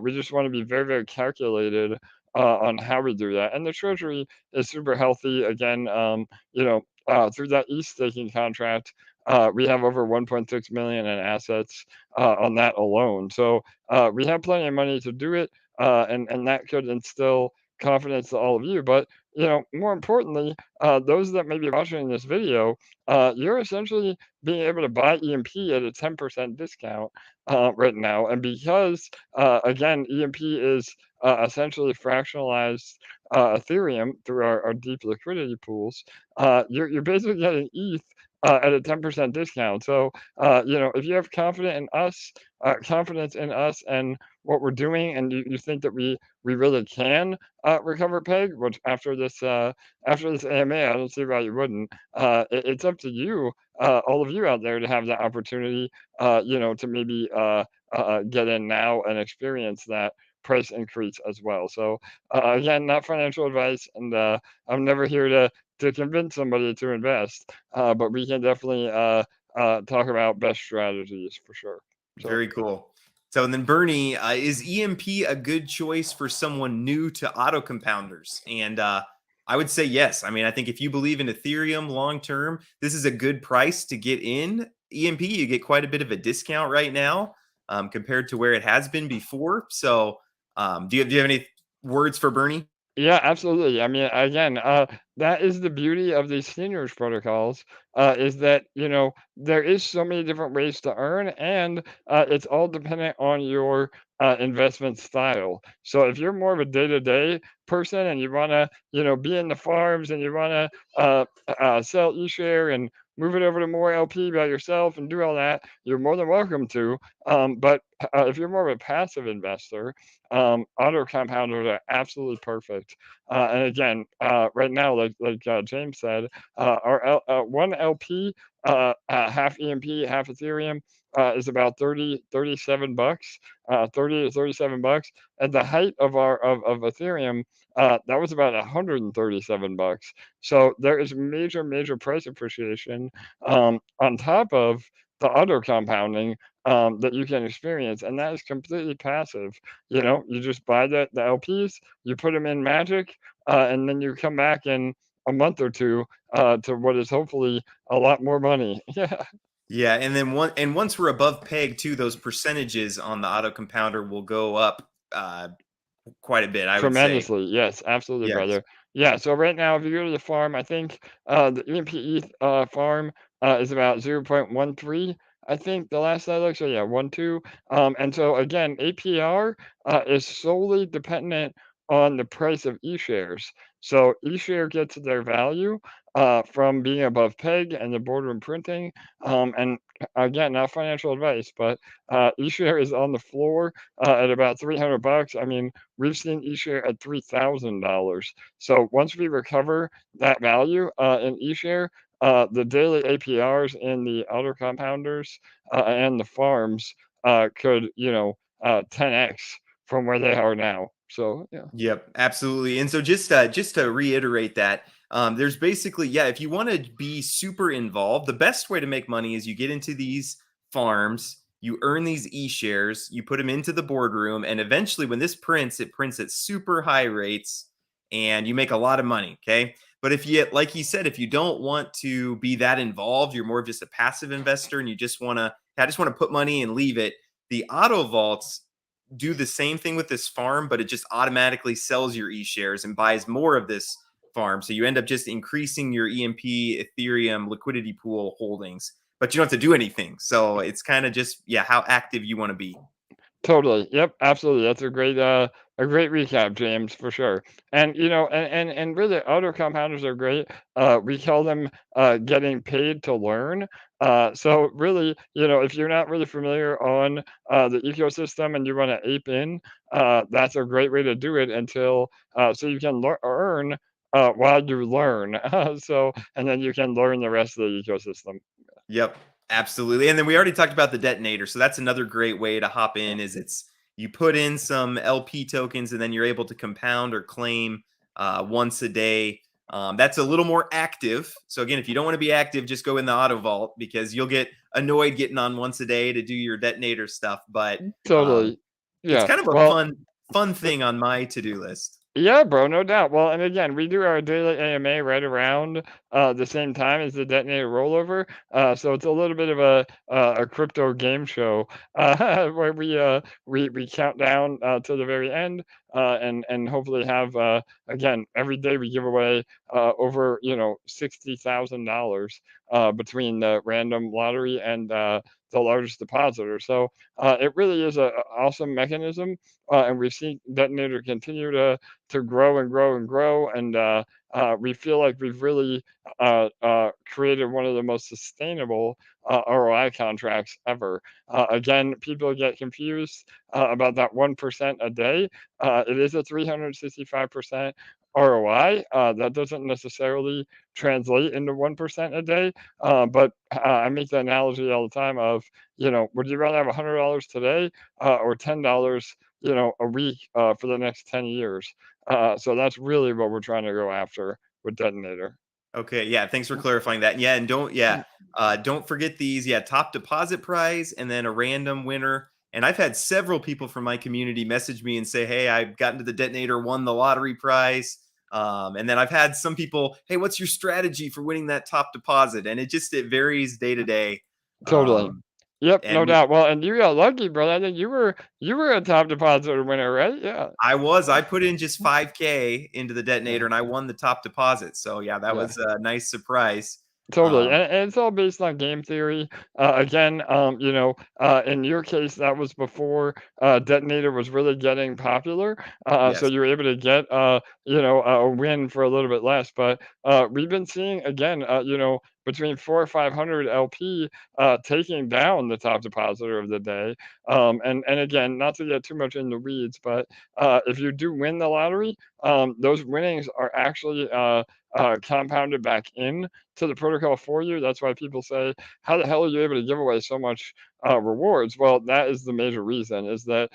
We just want to be very, very calculated on how we do that. And the treasury is super healthy. Again, through that e-staking contract, we have over 1.6 million in assets on that alone. So we have plenty of money to do it, and that could instill confidence to all of you. But more importantly, those that may be watching this video, you're essentially being able to buy EMP at a 10% discount right now. And because, again, EMP is essentially fractionalized Ethereum through our deep liquidity pools, you're basically getting ETH at a 10% discount. So, if you have confidence in us and what we're doing, and you think that we really can recover peg, which after this AMA, I don't see why you wouldn't. It's up to you, all of you out there, to have that opportunity to maybe get in now and experience that price increase as well. So again, not financial advice, and I'm never here to convince somebody to invest, but we can definitely talk about best strategies for sure. So Very cool. So and then Bernie, is EMP a good choice for someone new to auto compounders? And I would say yes. I mean, I think if you believe in Ethereum long term, this is a good price to get in EMP. You get quite a bit of a discount right now compared to where it has been before. So, do you have any words for Bernie? yeah, absolutely. I mean, again, that is the beauty of these seniors protocols, is that, there is so many different ways to earn, and it's all dependent on your investment style. So if you're more of a day-to-day person and you want to, be in the farms and you want to sell eShare and move it over to more LP by yourself and do all that, you're more than welcome to. But if you're more of a passive investor, auto compounders are absolutely perfect. And again, right now, like James said, one LP, half EMP, half Ethereum, is about 37 bucks, 30 to 37 bucks. At the height of of Ethereum, that was about 137 bucks. So there is major, major price appreciation on top of the auto compounding that you can experience, and that is completely passive. You just buy the LPs, you put them in Magic, and then you come back in a month or two to what is hopefully a lot more money. Yeah, Yeah, and then once we're above peg too, those percentages on the auto compounder will go up quite a bit, I would say. tremendously. Yes, absolutely, Yes. brother. Yeah, so right now, if you go to the farm, I think the EMP ETH farm is about 0.13. I think the last I looked, so yeah, 1.2. And so again, APR is solely dependent on the price of e-shares. So e-share gets their value from being above peg and the boardroom printing. And again, not financial advice, but e-share is on the floor at about 300 bucks. I mean, we've seen eShare at $3,000. So once we recover that value in eShare, the daily APRs in the outer compounders and the farms could, 10x from where they are now. So yeah, Yep, absolutely. And so just to reiterate that, there's basically, yeah, if you want to be super involved, the best way to make money is you get into these farms, you earn these e-shares, you put them into the boardroom, and eventually when this prints, it prints at super high rates and you make a lot of money. Okay. But if you, like you said, if you don't want to be that involved, you're more of just a passive investor and you just want to, I just want to put money and leave it. The auto vaults do the same thing with this farm, but it just automatically sells your e-shares and buys more of this farm. So you end up just increasing your EMP Ethereum liquidity pool holdings, but you don't have to do anything. So it's kind of just, yeah, how active you want to be. Totally. Yep. Absolutely. That's a great recap, James, for sure. And and really, auto compounders are great. We call them getting paid to learn. So really, if you're not really familiar on the ecosystem and you want to ape in, that's a great way to do it until so you can earn while you learn. So and then you can learn the rest of the ecosystem. Yep, absolutely. And then we already talked about the detonator. So that's another great way to hop in is it's you put in some LP tokens and then you're able to compound or claim once a day. That's a little more active. So again, if you don't want to be active, just go in the auto vault because you'll get annoyed getting on once a day to do your detonator stuff. But Totally. it's Yeah. kind of a Well, fun thing on my to-do list. yeah, bro, no doubt. Well, and again, we do our daily AMA right around the same time as the detonator rollover, so it's a little bit of a crypto game show where we count down to the very end, and hopefully have again every day we give away over $60,000 between the random lottery and the largest depositor. So it really is a awesome mechanism, and we've seen detonator continue to grow and grow and grow. And we feel like we've really created one of the most sustainable ROI contracts ever. Again, people get confused about that 1% a day. It is a 365% ROI. That doesn't necessarily translate into 1% a day. But I make the analogy all the time of, would you rather have $100 today or $10, a week for the next 10 years? So that's really what we're trying to go after with Detonator. Okay, yeah, thanks for clarifying that. Yeah, and don't forget these. Yeah, top deposit prize and then a random winner. And I've had several people from my community message me and say, "Hey, I've gotten to the detonator, won the lottery prize." And then I've had some people, "Hey, what's your strategy for winning that top deposit?" And it varies day to day. Totally. Um, Yep, no and doubt. Well, and you got lucky, brother. I think you were a top depositor winner, right? Yeah. I put in just 5K into the Yeah. detonator and I won the top deposit. So yeah, that Yeah. was a nice surprise. Totally, Um, and it's all based on game theory. Again, in your case, that was before Detonator was really getting popular, so yes. you were able to get, a win for a little bit less. But we've been seeing again, between 400 or 500 LP taking down the top depositor of the day. And again, not to get too much in the weeds, but if you do win the lottery, those winnings are actually compounded back in to the protocol for you. That's why people say, "How the hell are you able to give away so much rewards?" Well, that is the major reason is that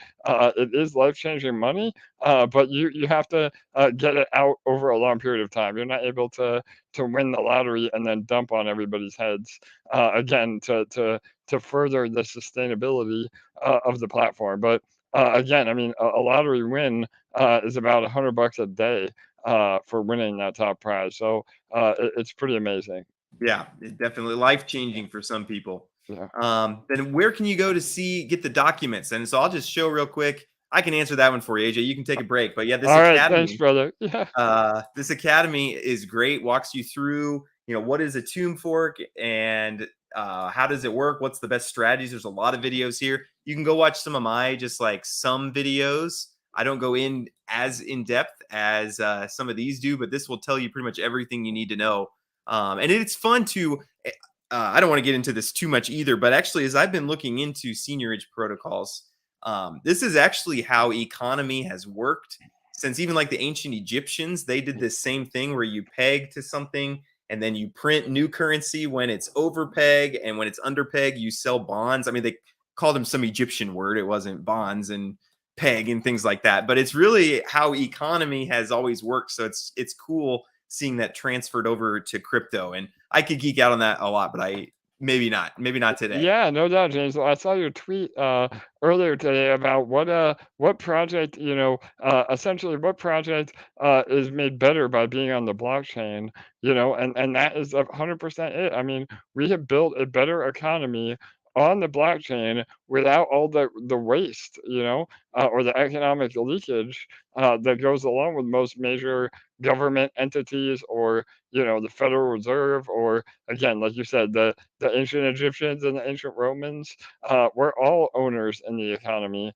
it is life changing money, but you have to get it out over a long period of time. You're not able to win the lottery and then dump on everybody's heads again to further the sustainability of the platform. But again, I mean, a lottery win is about $100 a day for winning that top prize. So it's pretty amazing. Yeah, definitely life changing for some people. Yeah. Then where can you go to get the documents? And so I'll just show real quick. I can answer that one for you, AJ. You can take a break. But yeah, All right. Thanks, brother. Yeah. this academy is great. Walks you through, what is a tomb fork and how does it work? What's the best strategies? There's a lot of videos here. You can go watch some of my just like some videos. I don't go in as in depth as some of these do, but this will tell you pretty much everything you need to know. And it's fun to. I don't want to get into this too much either, but actually, as I've been looking into seniorage protocols, this is actually how economy has worked since even like the ancient Egyptians. They did this same thing where you peg to something and then you print new currency when it's over peg, and when it's under peg, you sell bonds. I mean, they called them some Egyptian word. It wasn't bonds and peg and things like that, but it's really how economy has always worked. So it's cool seeing that transferred over to crypto. And I could geek out on that a lot, but maybe not today. Yeah, no doubt, James. Well, I saw your tweet earlier today about what project, essentially what project is made better by being on the blockchain, and that is 100% it. I mean, we have built a better economy on the blockchain without all the waste, or the economic leakage that goes along with most major government entities, or the Federal Reserve, or again, like you said, the ancient Egyptians and the ancient Romans. We're all owners in the economy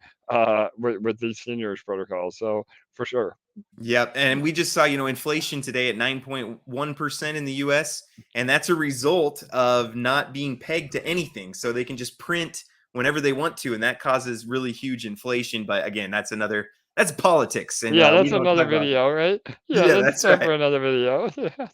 with these seniors protocols. So for sure. Yep, and we just saw, inflation today at 9.1% in the US, and that's a result of not being pegged to anything. So they can just print whenever they want to, and that causes really huge inflation. But again, that's politics, and Yeah, we that's don't another talk about that. video, right? Yeah, Yeah, that's that's stuff right. for another video. Yeah.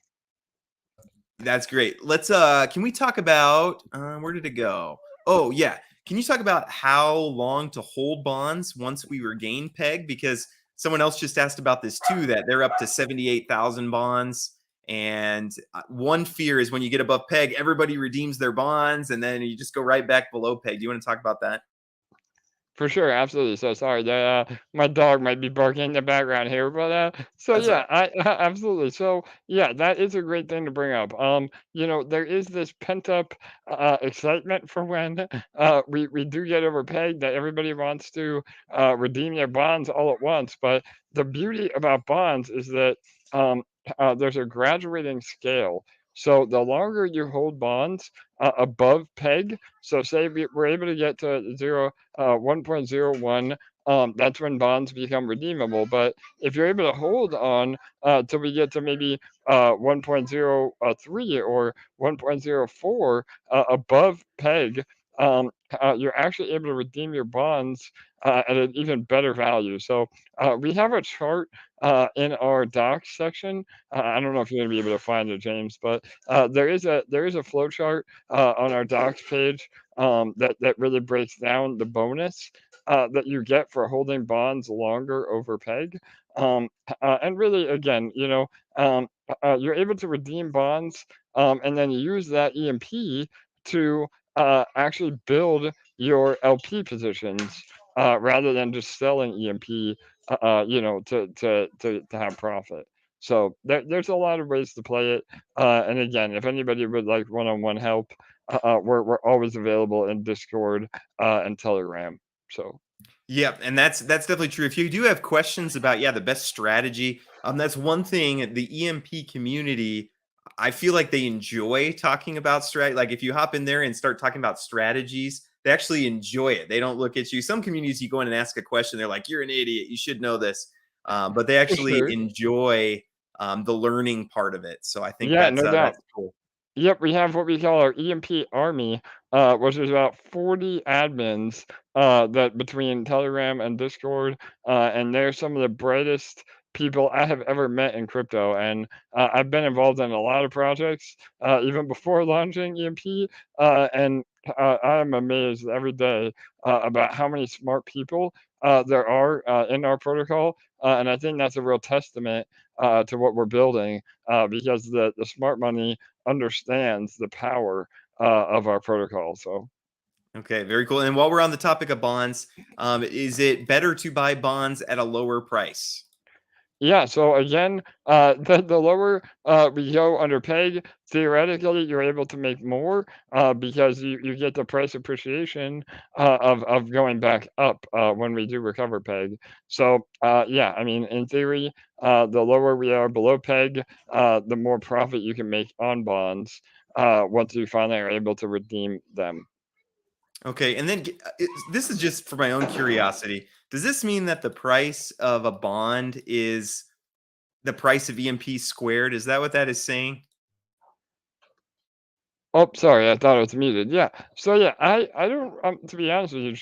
That's great. Let's can we talk about where did it go? Oh, yeah. Can you talk about how long to hold bonds once we regain peg? Because someone else just asked about this too, that they're up to 78,000 bonds. And one fear is when you get above peg, everybody redeems their bonds and then you just go right back below peg. Do you want to talk about that? For sure, absolutely. So sorry that my dog might be barking in the background here, but so That's all yeah, right. I absolutely. So yeah, that is a great thing to bring up. There is this pent up excitement for when we do get overpaid, that everybody wants to redeem their bonds all at once. But the beauty about bonds is that um, there's a graduating scale. So the longer you hold bonds above peg, so say we're able to get to 1.01, that's when bonds become redeemable. But if you're able to hold on till we get to maybe 1.03 or 1.04 above peg, you're actually able to redeem your bonds at an even better value. So we have a chart in our docs section. I don't know if you're going to be able to find it, James, but there is a flow chart on our docs page that really breaks down the bonus that you get for holding bonds longer over peg. And really, again, you're able to redeem bonds, and then use that EMP to actually build your LP positions rather than just selling EMP, to have profit. So there's a lot of ways to play it. And again, if anybody would like one-on-one help, we're always available in Discord and Telegram. So Yep, and that's definitely true. If you do have questions about, yeah, the best strategy, that's one thing. The EMP community, I feel like they enjoy talking about strat. Like if you hop in there and start talking about strategies, they actually enjoy it. They don't look at you. Some communities, you go in and ask a question, they're like, "You're an idiot. You should know this," but they for actually sure. enjoy the learning part of it. So I think Yeah, no doubt. that's cool. Yep, we have what we call our EMP army, which is about 40 admins that between Telegram and Discord, and they're some of the brightest people I have ever met in crypto. And I've been involved in a lot of projects even before launching EMP, and I'm amazed every day about how many smart people there are in our protocol. And I think that's a real testament to what we're building, because the smart money understands the power of our protocol. So Okay, very cool. And while we're on the topic of bonds, is it better to buy bonds at a lower price? yeah, so again, the lower we go under peg, theoretically you're able to make more because you get the price appreciation of going back up when we do recover peg. So yeah, I mean, in theory, the lower we are below peg, the more profit you can make on bonds once you finally are able to redeem them. Okay, and then this is just for my own curiosity. Does this mean that the price of a bond is the price of EMP squared? Is that what that is saying? Oh, sorry, I thought it was muted. Yeah. So yeah, I don't to be honest with you,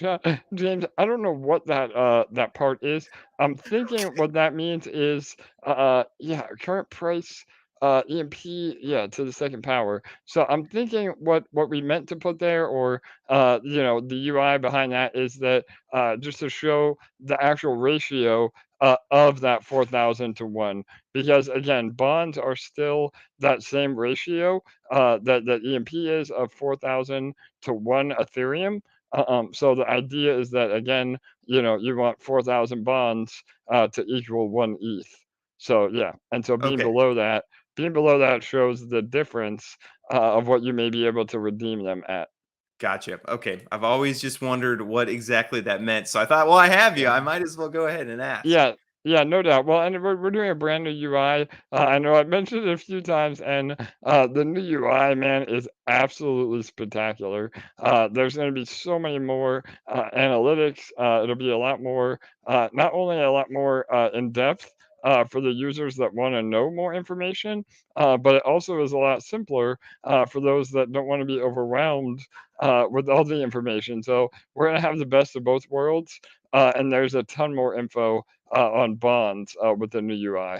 James, I don't know what that part is. I'm thinking what that means is yeah, current price EMP, yeah, to the second power. So I'm thinking what we meant to put there, or the UI behind that, is that just to show the actual ratio of that 4,000 to 1, because again, bonds are still that same ratio that EMP is, of 4,000 to 1 Ethereum. So the idea is that, again, you want 4,000 bonds to equal 1 ETH. So yeah, and so Okay. being below that shows the difference of what you may be able to redeem them at. Gotcha. Okay. I've always just wondered what exactly that meant. So I thought, well, I have you. I Yeah. might as well go ahead and ask. Yeah, yeah, no doubt. Well, and we're doing a brand new UI. I know I've mentioned it a few times, and the new UI, man, is absolutely spectacular. There's going to be so many more analytics. It'll be a lot more, not only a lot more in depth. For the users that want to know more information, but it also is a lot simpler for those that don't want to be overwhelmed with all the information. So we're going to have the best of both worlds, and there's a ton more info on bonds with the new UI.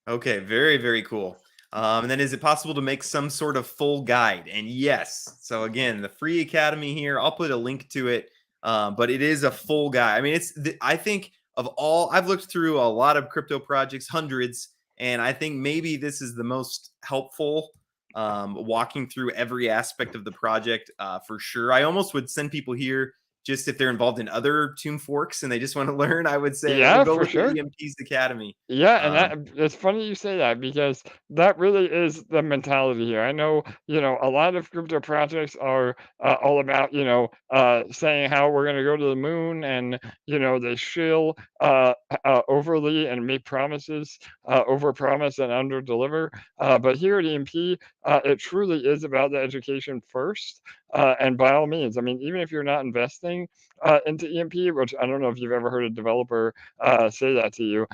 Okay, very, very cool. And then is it possible to make some sort of full guide? And yes. So again, the free academy here, I'll put a link to it. But it is a full guide. I mean, I think of all, I've looked through a lot of crypto projects, hundreds, and I think maybe this is the most helpful, walking through every aspect of the project, for sure. I almost would send people here just if they're involved in other Tomb forks and they just want to learn. I would say, well, Yeah, go for look at sure. EMP's Academy. Yeah, and Um, it's funny you say that because that really is the mentality here. I know, a lot of crypto projects are all about, saying how we're going to go to the moon and, they shill overly and make promises, over promise and under deliver. But here at EMP, it truly is about the education first. And by all means, I mean, even if you're not investing into EMP, which I don't know if you've ever heard a developer say that to you,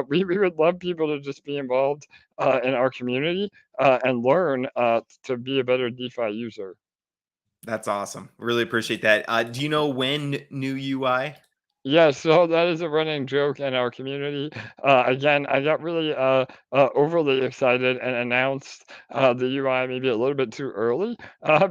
we would love people to just be involved in our community and learn to be a better DeFi user. That's awesome. Really appreciate that. Do you know when new UI? Yeah, so that is a running joke in our community. Again, I got really overly excited and announced the UI maybe a little bit too early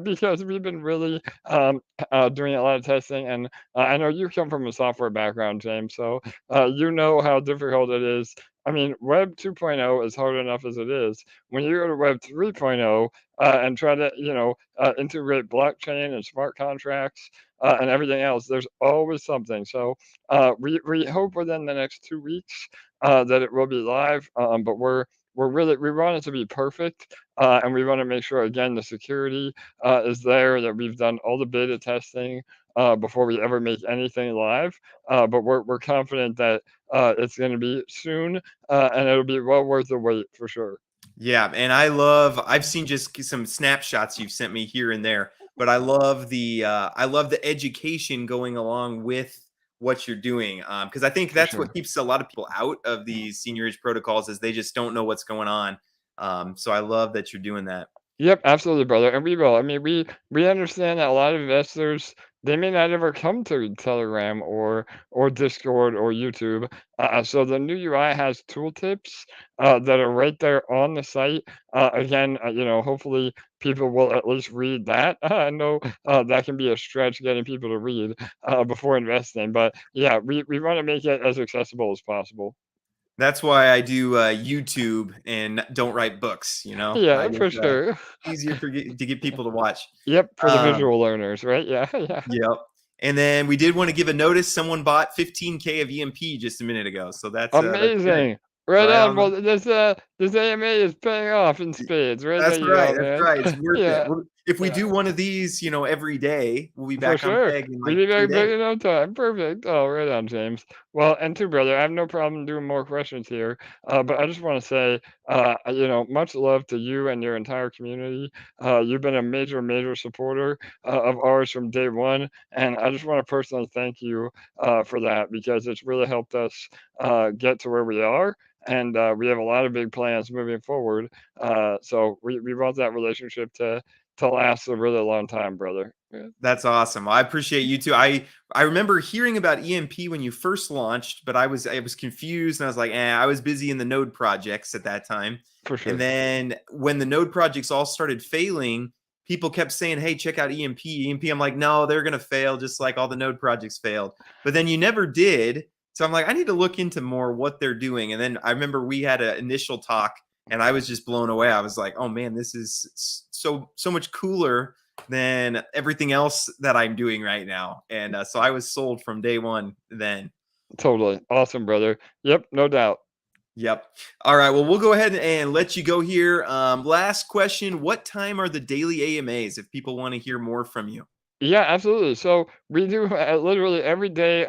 because we've been really doing a lot of testing. And I know you come from a software background, James, so you know how difficult it is. I mean, Web 2.0 is hard enough as it is. When you go to Web 3.0 and try to, integrate blockchain and smart contracts and everything else, there's always something. So we hope within the next 2 weeks that it will be live. But we want it to be perfect, and we want to make sure again the security is there. That we've done all the beta testing before we ever make anything live. But we're confident that it's going to be soon, and it'll be well worth the wait for sure. Yeah, and I've seen just some snapshots you've sent me here and there, but I love the education going along with what you're doing. Because I think For that's what sure. keeps a lot of people out of these seniorage protocols is they just don't know what's going on. So I love that you're doing that. Yep, absolutely, brother, and we will. I mean, we understand that a lot of investors, they may not ever come to Telegram or Discord or YouTube. So the new UI has tooltips that are right there on the site. Again, hopefully people will at least read that. I know that can be a stretch getting people to read before investing, but yeah, we want to make it as accessible as possible. That's why I do YouTube and don't write books. You know, I Yeah, for just sure. easier to get people to watch. Yep, for the Um, visual learners, right? Yeah, yeah. Yep. And then we did want to give a notice. Someone bought 15K of EMP just a minute ago. So that's good. Amazing. Right Right on. on the Well, this AMA is paying off in spades. Right, there That's you right. go, That's man. right. It's worth it. Yeah, If we yeah, do one of these, every day, we'll be for back on sure. peg in We'll like be three back days. big in no time. Perfect. Oh, right on, James. Well, and too, brother, I have no problem doing more questions here. But I just want to say, much love to you and your entire community. You've been a major, major supporter of ours from day one, and I just want to personally thank you for that because it's really helped us get to where we are. And we have a lot of big plans moving forward. So we want that relationship to last a really long time, brother. Yeah, That's awesome. I appreciate you too. I remember hearing about EMP when you first launched, but I was confused and I was like, I was busy in the node projects at that time. for And sure. then when the node projects all started failing, people kept saying, "Hey, check out EMP." EMP. I'm like, "No, they're gonna fail just like all the node projects failed." But then you never did. So I'm like, I need to look into more what they're doing. And then I remember we had an initial talk and I was just blown away. I was like, "Oh man, this is so much cooler than everything else that I'm doing right now." And so I was sold from day one then. Totally. Awesome, brother. Yep, no doubt. Yep. All right. Well, we'll go ahead and let you go here. Last question. What time are the daily AMAs if people want to hear more from you? Yeah, absolutely. So we do literally every day.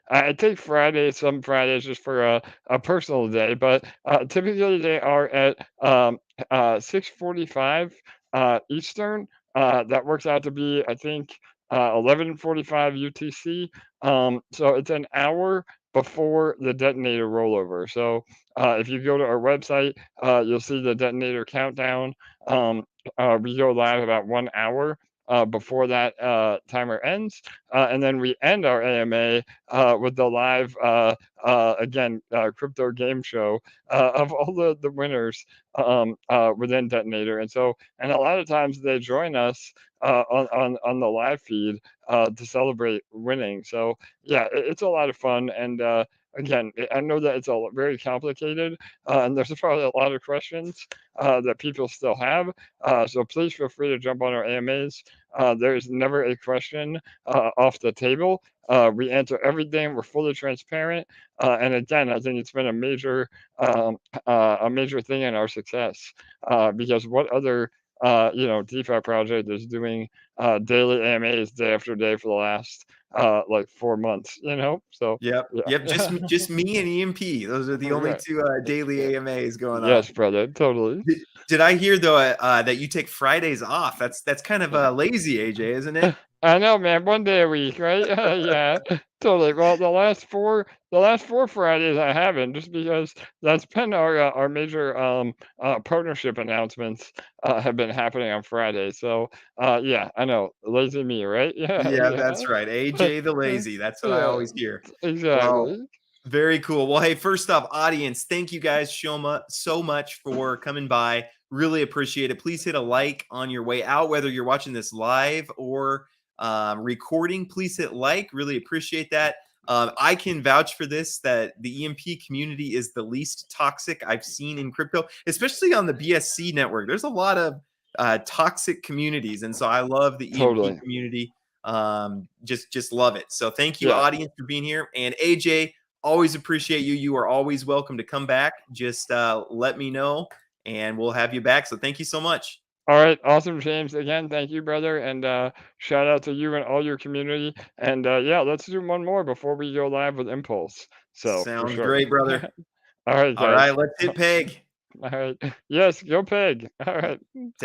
I take Fridays, some Fridays just for a personal day, but typically they are at 6:45 Eastern. That works out to be, I think, 11:45 UTC. So it's an hour before the detonator rollover. So if you go to our website, you'll see the detonator countdown. We go live about 1 hour before that timer ends. And then we end our AMA with the live, crypto game show of all the winners within Detonator. And so, and a lot of times they join us on the live feed to celebrate winning. So, yeah, it's a lot of fun. And again, I know that it's all very complicated, and there's probably a lot of questions that people still have. So please feel free to jump on our AMAs. There's never a question off the table. We answer everything. We're fully transparent, and again, I think it's been a major thing in our success because what other DeFi project is doing daily AMAs day after day for the last like 4 months? So Yep. yeah, Yep. Just yeah, just me and EMP. Those are the only right. two daily Yeah. AMAs going on. Yes, brother, totally. Did I hear though that you take Fridays off? That's kind of lazy, AJ, isn't it? I know, man. 1 day a week, right? Yeah, totally. Well, the last four Fridays I haven't, just because that's been our major partnership announcements have been happening on Friday. So yeah, I know, lazy me, right? Yeah, Yeah, yeah, that's right. AJ the lazy. That's what I yeah, always hear. Well, exactly. very cool. Well, hey, first off, audience, thank you guys so much for coming by. Really appreciate it. Please hit a like on your way out, whether you're watching this live or recording. Please hit like. Really appreciate that. I can vouch for this that the EMP community is the least toxic I've seen in crypto, especially on the BSC network. There's a lot of toxic communities, and so I love the EMP Totally. community. Just love it. So thank you, Yeah. audience, for being here. And AJ, always appreciate you. You are always welcome to come back. Just let me know and we'll have you back. So thank you so much. All right. Awesome, James. Again, thank you, brother. And shout out to you and all your community. And yeah, let's do one more before we go live with Impulse. So for Sounds sure. great, brother. All right, All guys. right, let's hit peg. All right. Yes, go pig. All right.